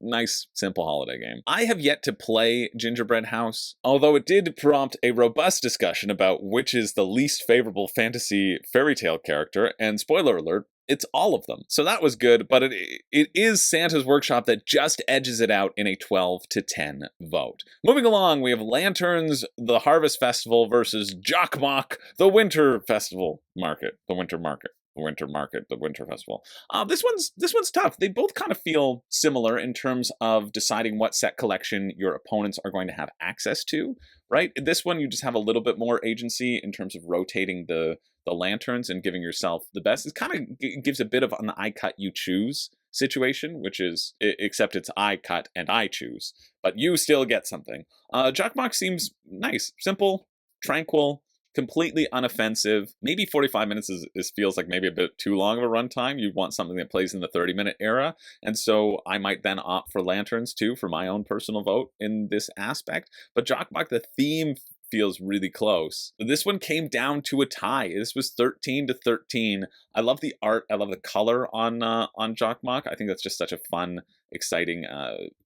simple holiday game. I have yet to play Gingerbread House, although it did prompt a robust discussion about which is the least favorable fantasy fairy tale character, and spoiler alert, it's all of them. So that was good, but it is Santa's Workshop that just edges it out in a 12-10 vote. Moving along, we have Lanterns, the Harvest Festival versus Jokkmokk, the Winter Festival Market. The Winter Market. The Winter Market, the Winter Festival. This one's tough. They both kind of feel similar in terms of deciding what set collection your opponents are going to have access to, right? This one, you just have a little bit more agency in terms of rotating the lanterns and giving yourself the best. It kind of gives a bit of an I cut, you choose situation, which is, except it's I cut and I choose, but you still get something. Jokkmokk seems nice, simple, tranquil, completely unoffensive. Maybe 45 minutes feels like maybe a bit too long of a runtime. You want something that plays in the 30-minute era. And so I might then opt for Lanterns too for my own personal vote in this aspect. But Jokkmokk, the theme feels really close. This one came down to a tie. This was 13-13. I love the art. I love the color on Jokkmokk. I think that's just such a fun, exciting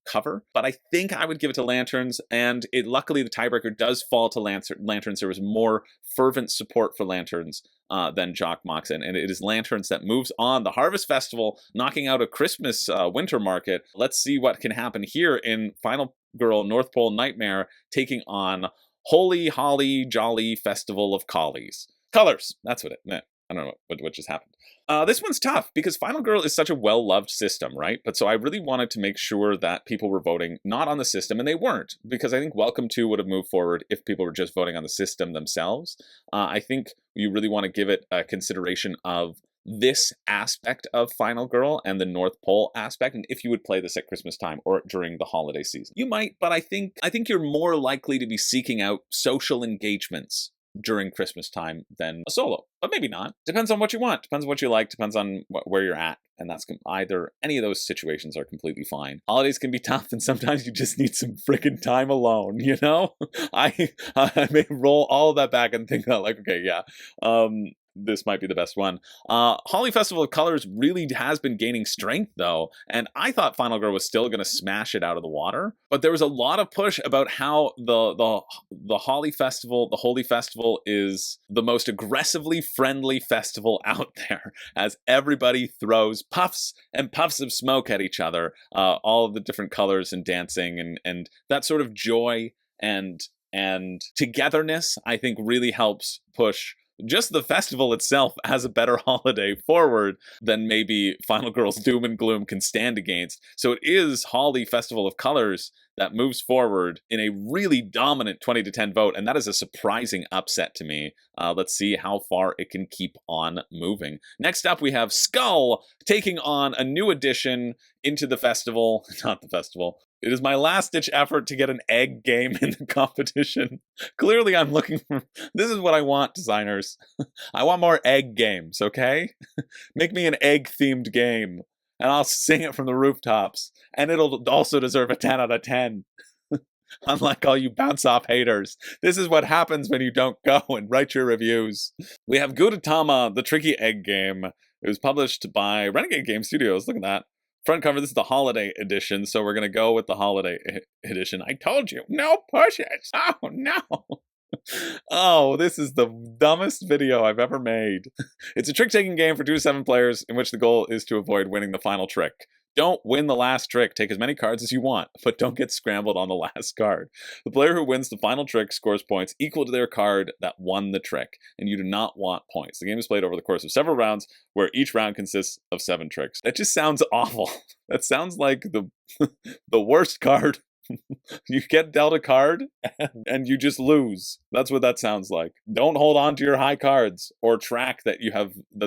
cover. But I think I would give it to Lanterns, and luckily the tiebreaker does fall to Lanterns. There was more fervent support for Lanterns than Jokkmokk's, and it is Lanterns that moves on. The Harvest Festival knocking out a Christmas winter market. Let's see what can happen here in Final Girl North Pole Nightmare taking on Holi, Holly, Jolly Festival of Collies. Colors, that's what I don't know what just happened. This one's tough because Final Girl is such a well-loved system, right? But so I really wanted to make sure that people were voting not on the system, and they weren't, because I think Welcome To would have moved forward if people were just voting on the system themselves. I think you really want to give it a consideration of this aspect of Final Girl and the North Pole aspect, and if you would play this at Christmas time or during the holiday season. You might, but I think you're more likely to be seeking out social engagements during Christmas time than a solo, but maybe not. Depends on what you want, depends on what you like, depends on where you're at, and that's any of those situations are completely fine. Holidays can be tough, and sometimes you just need some freaking time alone, you know? I may roll all of that back and think that, like, okay, yeah, this might be the best one. Holi Festival of Colors really has been gaining strength, though, and I thought Final Girl was still going to smash it out of the water, but there was a lot of push about how the Holi Festival, the Holi Festival, is the most aggressively friendly festival out there, as everybody throws puffs and puffs of smoke at each other, all of the different colors and dancing, and that sort of joy and togetherness, I think, really helps push just the festival itself as a better holiday forward than maybe Final Girl's doom and gloom can stand against. So it is Holi Festival of Colors that moves forward in a really dominant 20-10 vote, and that is a surprising upset to me. Let's see how far it can keep on moving. Next up, we have Skull taking on a new addition into the festival. Not the festival. It is my last-ditch effort to get an egg game in the competition. Clearly, I'm looking for... This is what I want, designers. I want more egg games, okay? Make me an egg-themed game, and I'll sing it from the rooftops. And it'll also deserve a 10 out of 10. Unlike all you bounce-off haters. This is what happens when you don't go and write your reviews. We have Gudetama, the Tricky Egg Game. It was published by Renegade Game Studios. Look at that. Front cover, this is the holiday edition, so we're going to go with the holiday edition. I told you, no pushes. Oh, no. Oh, this is the dumbest video I've ever made. It's a trick-taking game for 2 to 7 players in which the goal is to avoid winning the final trick. Don't win the last trick. Take as many cards as you want, but don't get scrambled on the last card. The player who wins the final trick scores points equal to their card that won the trick, and you do not want points. The game is played over the course of several rounds, where each round consists of 7 tricks. That just sounds awful. That sounds like the the worst card. You get dealt a card, and you just lose. That's what that sounds like. Don't hold on to your high cards, or track that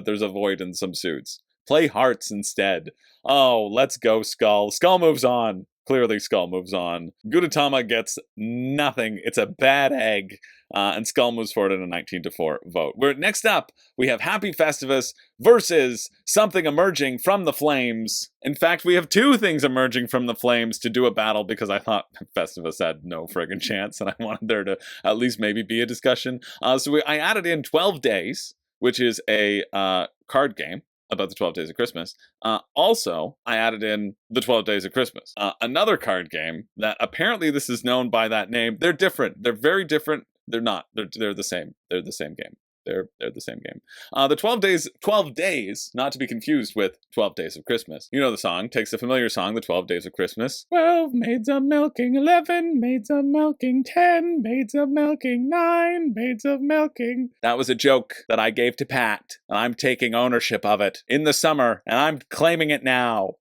there's a void in some suits. Play hearts instead. Oh, let's go, Skull. Skull moves on. Clearly, Skull moves on. Gudetama gets nothing. It's a bad egg. And Skull moves forward in a 19-4 vote. Next up, we have Happy Festivus versus something emerging from the flames. In fact, we have 2 things emerging from the flames to do a battle because I thought Festivus had no friggin' chance, and I wanted there to at least maybe be a discussion. I added in 12 Days, which is a card game about the 12 Days of Christmas. Also, I added in the 12 Days of Christmas, another card game that apparently this is known by that name. They're different. They're very different. They're not. They're the same. They're the same game. They're the same game. The 12 Days, not to be confused with 12 Days of Christmas. You know the song. Takes the familiar song, the 12 Days of Christmas. 12 maids of milking, 11 maids of milking, 10 maids of milking, 9 maids of milking. That was a joke that I gave to Pat, and I'm taking ownership of it in the summer, and I'm claiming it now.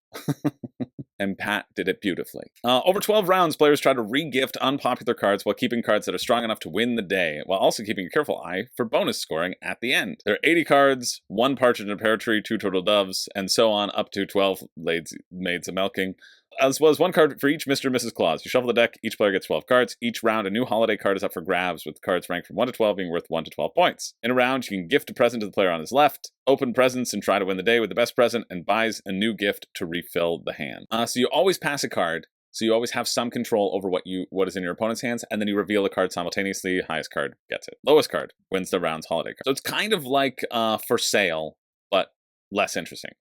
And Pat did it beautifully. Over 12 rounds, players try to re-gift unpopular cards while keeping cards that are strong enough to win the day, while also keeping a careful eye for bonus scoring at the end. There are 80 cards, 1 partridge in a pear tree, 2 turtle doves, and so on, up to 12 maids of milking, as well as 1 card for each Mr. and Mrs. Claus. You shuffle the deck, each player gets 12 cards. Each round, a new holiday card is up for grabs, with cards ranked from 1 to 12 being worth 1 to 12 points. In a round, you can gift a present to the player on his left, open presents and try to win the day with the best present, and buys a new gift to refill the hand. So you always pass a card, so you always have some control over what is in your opponent's hands, and then you reveal a card simultaneously. Highest card gets it. Lowest card wins the round's holiday card. So it's kind of like For Sale, but less interesting.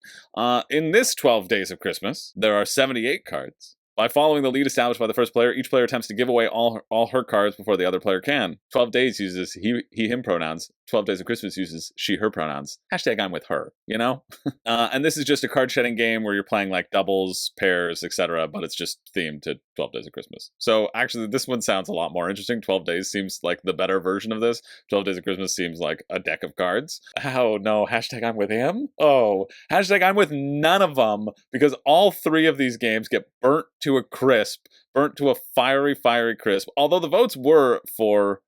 In this 12 Days of Christmas, there are 78 cards. By following the lead established by the first player, each player attempts to give away all her cards before the other player can. 12 Days uses he/him pronouns. 12 Days of Christmas uses she/her pronouns. Hashtag I'm with her, you know? And this is just a card shedding game where you're playing like doubles, pairs, etc., but it's just themed to 12 Days of Christmas. So actually, this one sounds a lot more interesting. 12 Days seems like the better version of this. 12 Days of Christmas seems like a deck of cards. Oh, no. Hashtag I'm with him? Oh, hashtag I'm with none of them, because all 3 of these games get burnt to a crisp, burnt to a fiery crisp. Although the votes were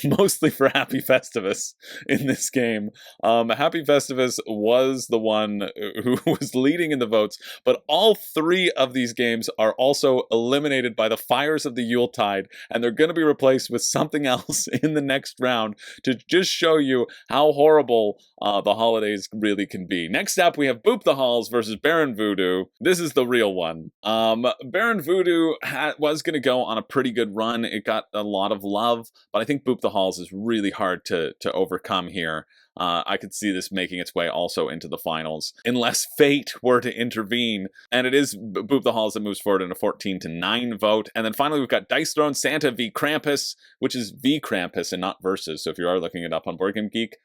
mostly for Happy Festivus in this game. Happy Festivus was the one who was leading in the votes, but all 3 of these games are also eliminated by the fires of the Yuletide, and they're going to be replaced with something else in the next round to just show you how horrible the holidays really can be. Next up, we have Boop the Halls versus Baron Voodoo. This is the real one. Baron Voodoo was going to go on a pretty good run. It got a lot of love, but I think Boop the Halls is really hard to overcome here. I could see this making its way also into the finals, unless fate were to intervene. And it is Boop the Halls that moves forward in a 14-9 vote. And then finally, we've got Dice Throne Santa v Krampus, which is v Krampus and not versus. So if you are looking it up on Board Game Geek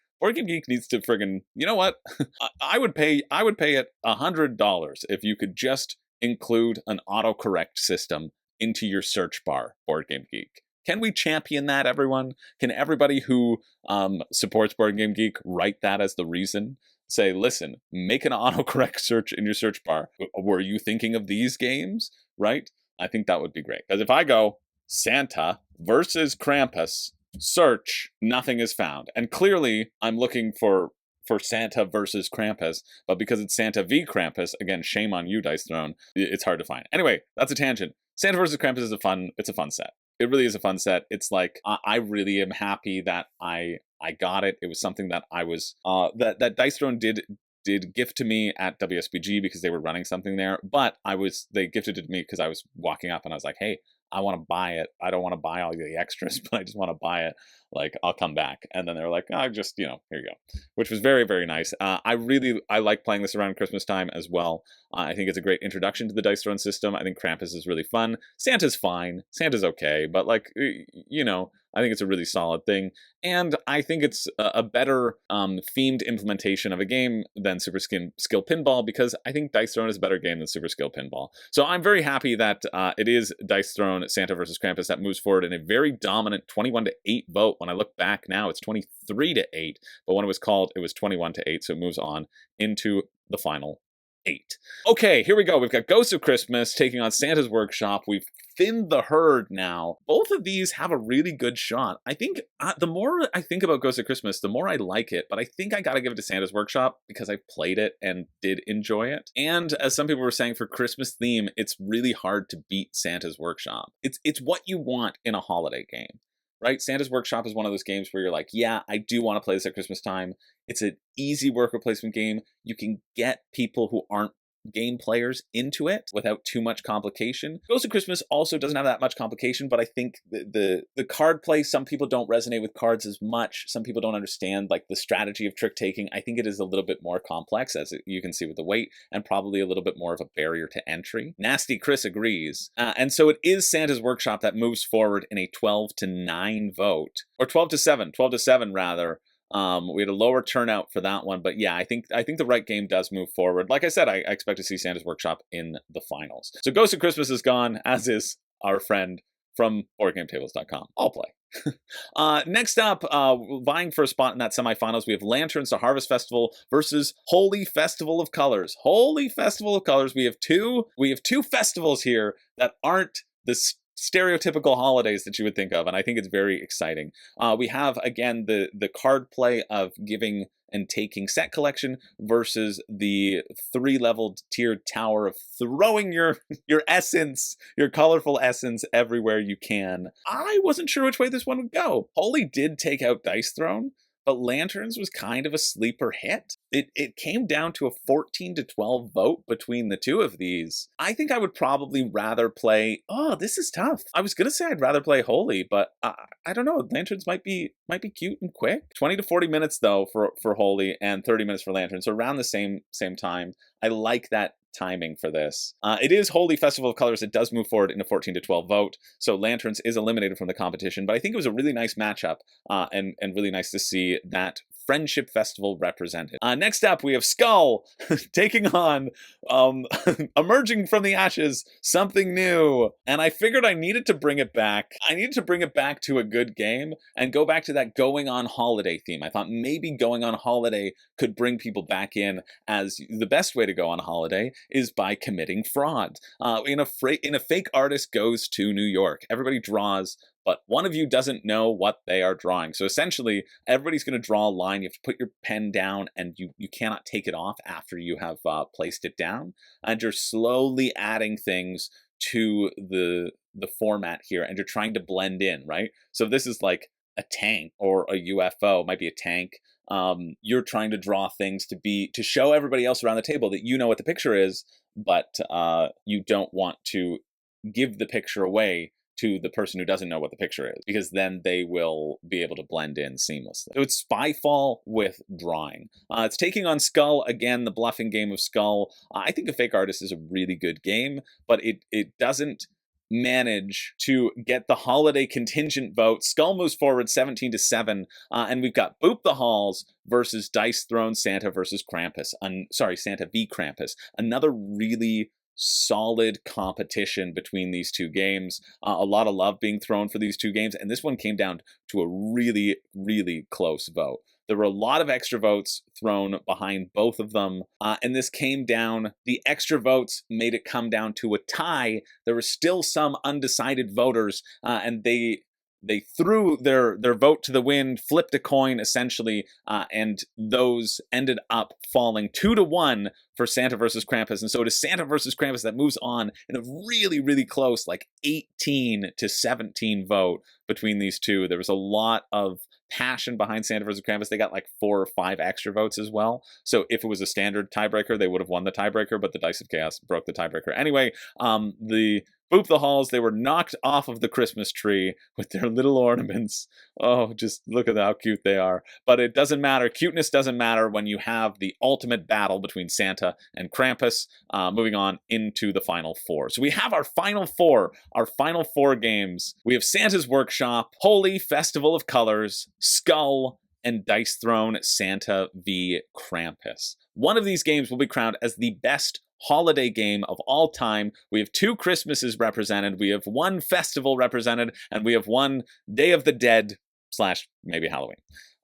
needs to friggin', you know what? I would pay it $100 if you could just include an autocorrect system into your search bar, Board Game Geek. Can we champion that, everyone? Can everybody who supports Board Game Geek write that as the reason? Say, listen, make an autocorrect search in your search bar. Were you thinking of these games, right? I think that would be great. Because if I go Santa versus Krampus, search, nothing is found. And clearly, I'm looking for Santa versus Krampus, but because it's Santa v Krampus, again, shame on you, Dice Throne, it's hard to find. Anyway, that's a tangent. Santa versus Krampus is it's a fun set. It really is a fun set. It's like, I really am happy that I got it. It was something that I was, that Dice Throne did gift to me at WSBG because they were running something there, but they gifted it to me because I was walking up and I was like, hey, I want to buy it. I don't want to buy all the extras, but I just want to buy it. Like, I'll come back. And then they were like, oh, just, here you go, which was very, very nice. I like playing this around Christmas time as well. I think it's a great introduction to the Dice Throne system. I think Krampus is really fun. Santa's fine. Santa's okay. But like, I think it's a really solid thing. And I think it's a better themed implementation of a game than Super Skill Pinball, because I think Dice Throne is a better game than Super Skill Pinball. So I'm very happy that it is Dice Throne Santa versus Krampus that moves forward in a very dominant 21-8 vote. When I look back now, it's 23-8, but when it was called, it was 21-8, so it moves on into the final 8. Okay, here we go. We've got Ghosts of Christmas taking on Santa's Workshop. We've thinned the herd now. Both of these have a really good shot. I think the more I think about Ghosts of Christmas, the more I like it, but I think I gotta give it to Santa's Workshop because I played it and did enjoy it. And as some people were saying, for Christmas theme, it's really hard to beat Santa's Workshop. It's what you want in a holiday game. Right? Santa's Workshop is one of those games where you're like, yeah, I do want to play this at Christmas time. It's an easy worker placement game. You can get people who aren't game players into it without too much complication. Ghost of Christmas also doesn't have that much complication, but I think the card play, some people don't resonate with cards as much. Some people don't understand like the strategy of trick taking. I think it is a little bit more complex, as you can see with the weight, and probably a little bit more of a barrier to entry. Nasty Chris agrees. And so it is Santa's Workshop that moves forward in a 12-9 vote, or 12-7 rather. We had a lower turnout for that one, but yeah, I think the right game does move forward. Like I said, I expect to see Santa's Workshop in the finals. So Ghost of Christmas is gone, as is our friend from BoardGameTables.com. I'll play. Next up, vying for a spot in that semifinals, we have Lanterns to Harvest Festival versus Holi Festival of Colors. Holi Festival of Colors. We have two festivals here that aren't the stereotypical holidays that you would think of, and I think it's very exciting. We have, again, the card play of giving and taking set collection versus the 3-leveled tiered tower of throwing your essence, your colorful essence everywhere you can. I wasn't sure which way this one would go. Holi did take out Dice Throne, but Lanterns was kind of a sleeper hit. It came down to a 14-12 vote between the two of these. I think I would probably rather play, this is tough. I was gonna say I'd rather play Holi, but I don't know. Lanterns might be cute and quick. 20 to 40 minutes though for Holi, and 30 minutes for Lanterns, so around the same time. I like that timing for this. It is Holi Festival of Colors. It does move forward in a 14-12 vote, so Lanterns is eliminated from the competition, but I think it was a really nice matchup, and really nice to see that Friendship Festival represented. Next up, we have Skull taking on, emerging from the ashes, something new. And I figured I needed to bring it back. I needed to bring it back to a good game and go back to that going on holiday theme. I thought maybe going on holiday could bring people back in, as the best way to go on holiday is by committing fraud. In a fake artist goes to New York. Everybody draws, but one of you doesn't know what they are drawing. So essentially, everybody's going to draw a line. You have to put your pen down, and you cannot take it off after you have placed it down. And you're slowly adding things to the format here, and you're trying to blend in, right? So this is like a tank or a UFO. It might be a tank. You're trying to draw things to show everybody else around the table that you know what the picture is, but you don't want to give the picture away to the person who doesn't know what the picture is, because then they will be able to blend in seamlessly. So it's Spyfall with drawing. It's taking on Skull, again, the bluffing game of Skull. I think a fake artist is a really good game, but it doesn't manage to get the holiday contingent vote. Skull moves forward 17-7, and we've got Boop the Halls versus Dice Throne Santa versus Krampus. Santa v Krampus. Another really solid competition between these two games. A lot of love being thrown for these two games, and this one came down to a really, really close vote. There were a lot of extra votes thrown behind both of them, and this came down, the extra votes made it come down to a tie. There were still some undecided voters, and they threw their vote to the wind, flipped a coin essentially, and those ended up falling 2-1 for Santa versus Krampus. And so it is Santa versus Krampus that moves on in a really, really close, like 18-17 vote between these two. There was a lot of passion behind Santa versus Krampus. They got like 4 or 5 extra votes as well. So if it was a standard tiebreaker, they would have won the tiebreaker, but the Dice of Chaos broke the tiebreaker. Anyway, the Boop the Halls, they were knocked off of the Christmas tree with their little ornaments. Oh, just look at how cute they are. But it doesn't matter. Cuteness doesn't matter when you have the ultimate battle between Santa and Krampus, moving on into the final 4. So we have our final 4 games. We have Santa's Workshop, Holi, Festival of Colors, Skull, and Dice Throne Santa v. Krampus. One of these games will be crowned as the best holiday game of all time. We have 2 Christmases represented, we have 1 festival represented, and we have 1 Day of the Dead / maybe Halloween.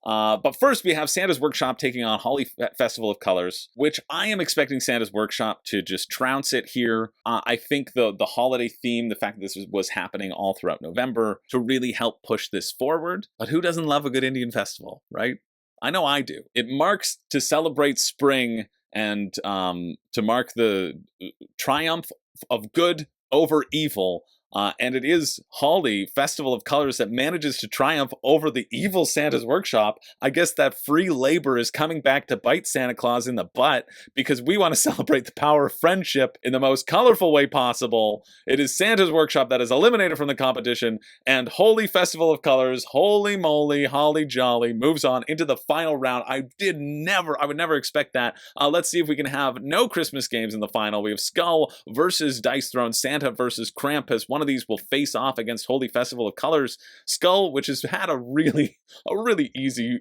But first we have Santa's Workshop taking on Holi Festival of Colors, which I am expecting Santa's Workshop to just trounce it here. I think the holiday theme, the fact that this was happening all throughout November, to really help push this forward. But who doesn't love a good Indian festival, right? I know I do. It marks to celebrate spring and to mark the triumph of good over evil. And it is Holi, Festival of Colors, that manages to triumph over the evil Santa's Workshop. I guess that free labor is coming back to bite Santa Claus in the butt, because we want to celebrate the power of friendship in the most colorful way possible. It is Santa's Workshop that is eliminated from the competition, and Holi Festival of Colors, holy moly, holly jolly, moves on into the final round. I would never expect that. Let's see if we can have no Christmas games in the final. We have Skull versus Dice Throne, Santa versus Krampus. One of these will face off against Holi Festival of Colors. Skull, which has had a really easy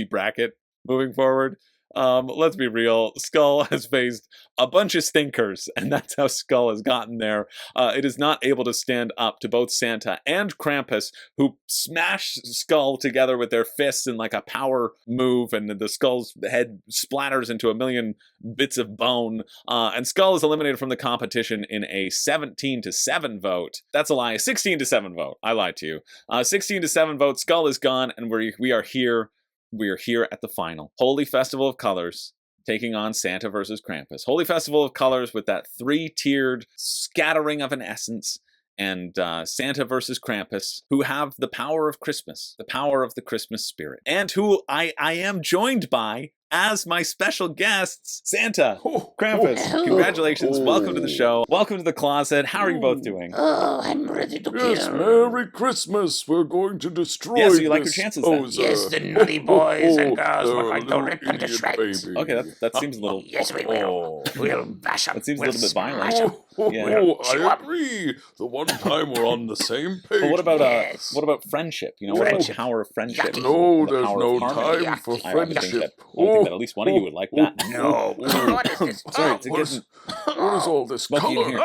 bracket moving forward. Let's be real. Skull has faced a bunch of stinkers, and that's how Skull has gotten there. It is not able to stand up to both Santa and Krampus, who smash Skull together with their fists in like a power move, and the Skull's head splatters into a million bits of bone. And Skull is eliminated from the competition in a 17-7 vote. That's a lie. A 16-7 vote. I lied to you. 16-7 vote. Skull is gone, and we are here. We are here at the final. Holi Festival of Colors taking on Santa versus Krampus. Holi Festival of Colors with that 3-tiered scattering of an essence, and Santa versus Krampus, who have the power of Christmas, the power of the Christmas spirit, and who I am joined by as my special guests, Santa, Krampus. Congratulations. Welcome to the show. Welcome to the closet. How are you both doing? Oh, I'm ready to kill. Yes, Merry Christmas. We're going to destroy Yeah, so you like your this chances then? poser. Yes, the naughty boys and girls would like to little rip them to idiot shreds. baby. Okay, that seems a little... Yes, we will. We'll bash them. That seems a We'll little bit violent. smash 'em. Yeah. I agree. The one time we're on the same page. But what about Yes. friendship? You know, what about the Friendship. power of friendship? Yucky. No, The there's power no of harmony. time for I would think friendship. that at least one of you would like that. No. What is this? Sorry, it's What is, getting what is all this smoky in color? here.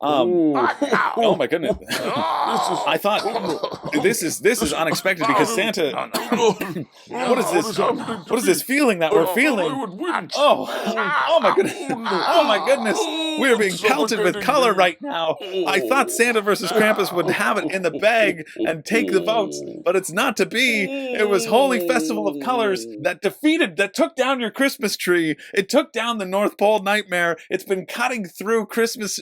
Oh, Oh my goodness! oh. I thought this is unexpected because Santa. What is this? What is this feeling that we're I feeling? would win. Oh my goodness! Oh my goodness! We are being pelted with color right now. I thought Santa versus Krampus would have it in the bag and take the votes, but it's not to be. It was Holi Festival of Colors that took down your Christmas tree. It took down the North Pole Nightmare. It's been cutting through Christmas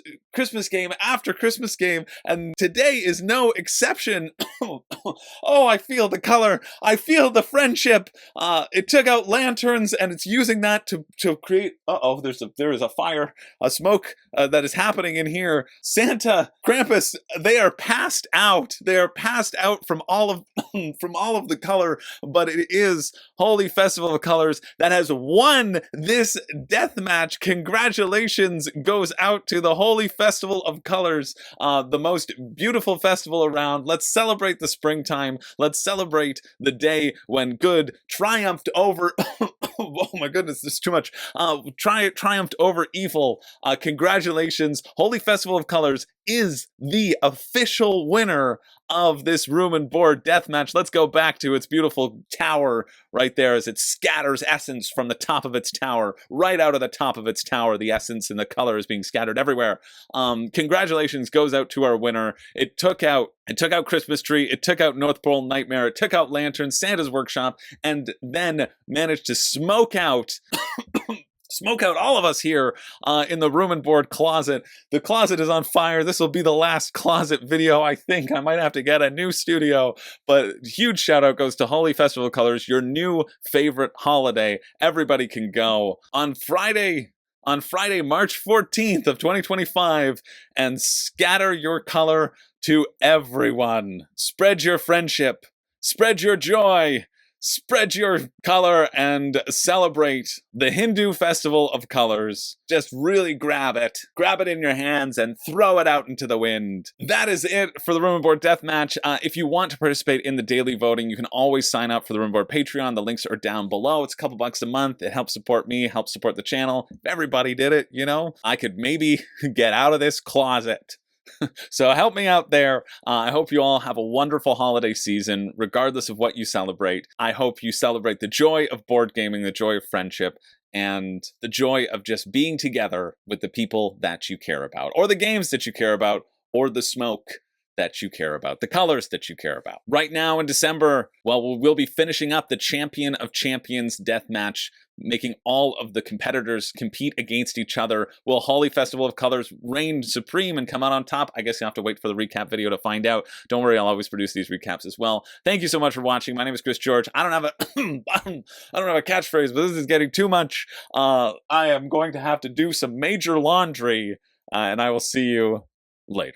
game after Christmas game, and today is no exception. Oh, I feel the color. I feel the friendship. It took out lanterns, and it's using that to create. There is a fire, a smoke that is happening in here. Santa, Krampus, they are passed out. They are passed out from all of the color, but it is Holi Festival of Colors that has won this death match. Congratulations goes out to the Holi Festival of Colors, the most beautiful festival around. Let's celebrate the springtime. Let's celebrate the day when good triumphed over. Oh my goodness, this is too much. Triumphed over evil. congratulations. Holy Festival of Colors is the official winner of this room and board deathmatch. Let's go back to its beautiful tower right there as it scatters essence from the top of its tower, right out of the top of its tower. The essence and the color is being scattered everywhere. Congratulations goes out to our winner. It took out Christmas Tree, it took out North Pole Nightmare, it took out Lantern, Santa's Workshop, and then managed to smoke out all of us here in the room and board closet. The closet is on fire. This will be the last closet video, I think. I might have to get a new studio, but huge shout out goes to Holy Festival of Colors, your new favorite holiday. Everybody can go on Friday, March 14th of 2025, and scatter your color to everyone. Spread your friendship, spread your joy, spread your color, and celebrate the Hindu Festival of Colors. Just really grab it in your hands and throw it out into the wind. That is it for the Room and Board Deathmatch. If you want to participate in the daily voting, you can always sign up for the Room and Board Patreon. The links are down below. It's a couple bucks a month. It helps support me, helps support the channel. If everybody did it, you know, I could maybe get out of this closet. So help me out there. I hope you all have a wonderful holiday season, regardless of what you celebrate. I hope you celebrate the joy of board gaming, the joy of friendship, and the joy of just being together with the people that you care about, or the games that you care about, or the smoke that you care about, the colors that you care about. Right now in December, well, we'll be finishing up the Champion of Champions deathmatch, making all of the competitors compete against each other. Will Holy Festival of Colors reign supreme and come out on top? I guess you have to wait for the recap video to find out. Don't worry, I'll always produce these recaps as well. Thank you so much for watching. My name is Chris George. I don't have a catchphrase, but this is getting too much. I am going to have to do some major laundry, and I will see you later.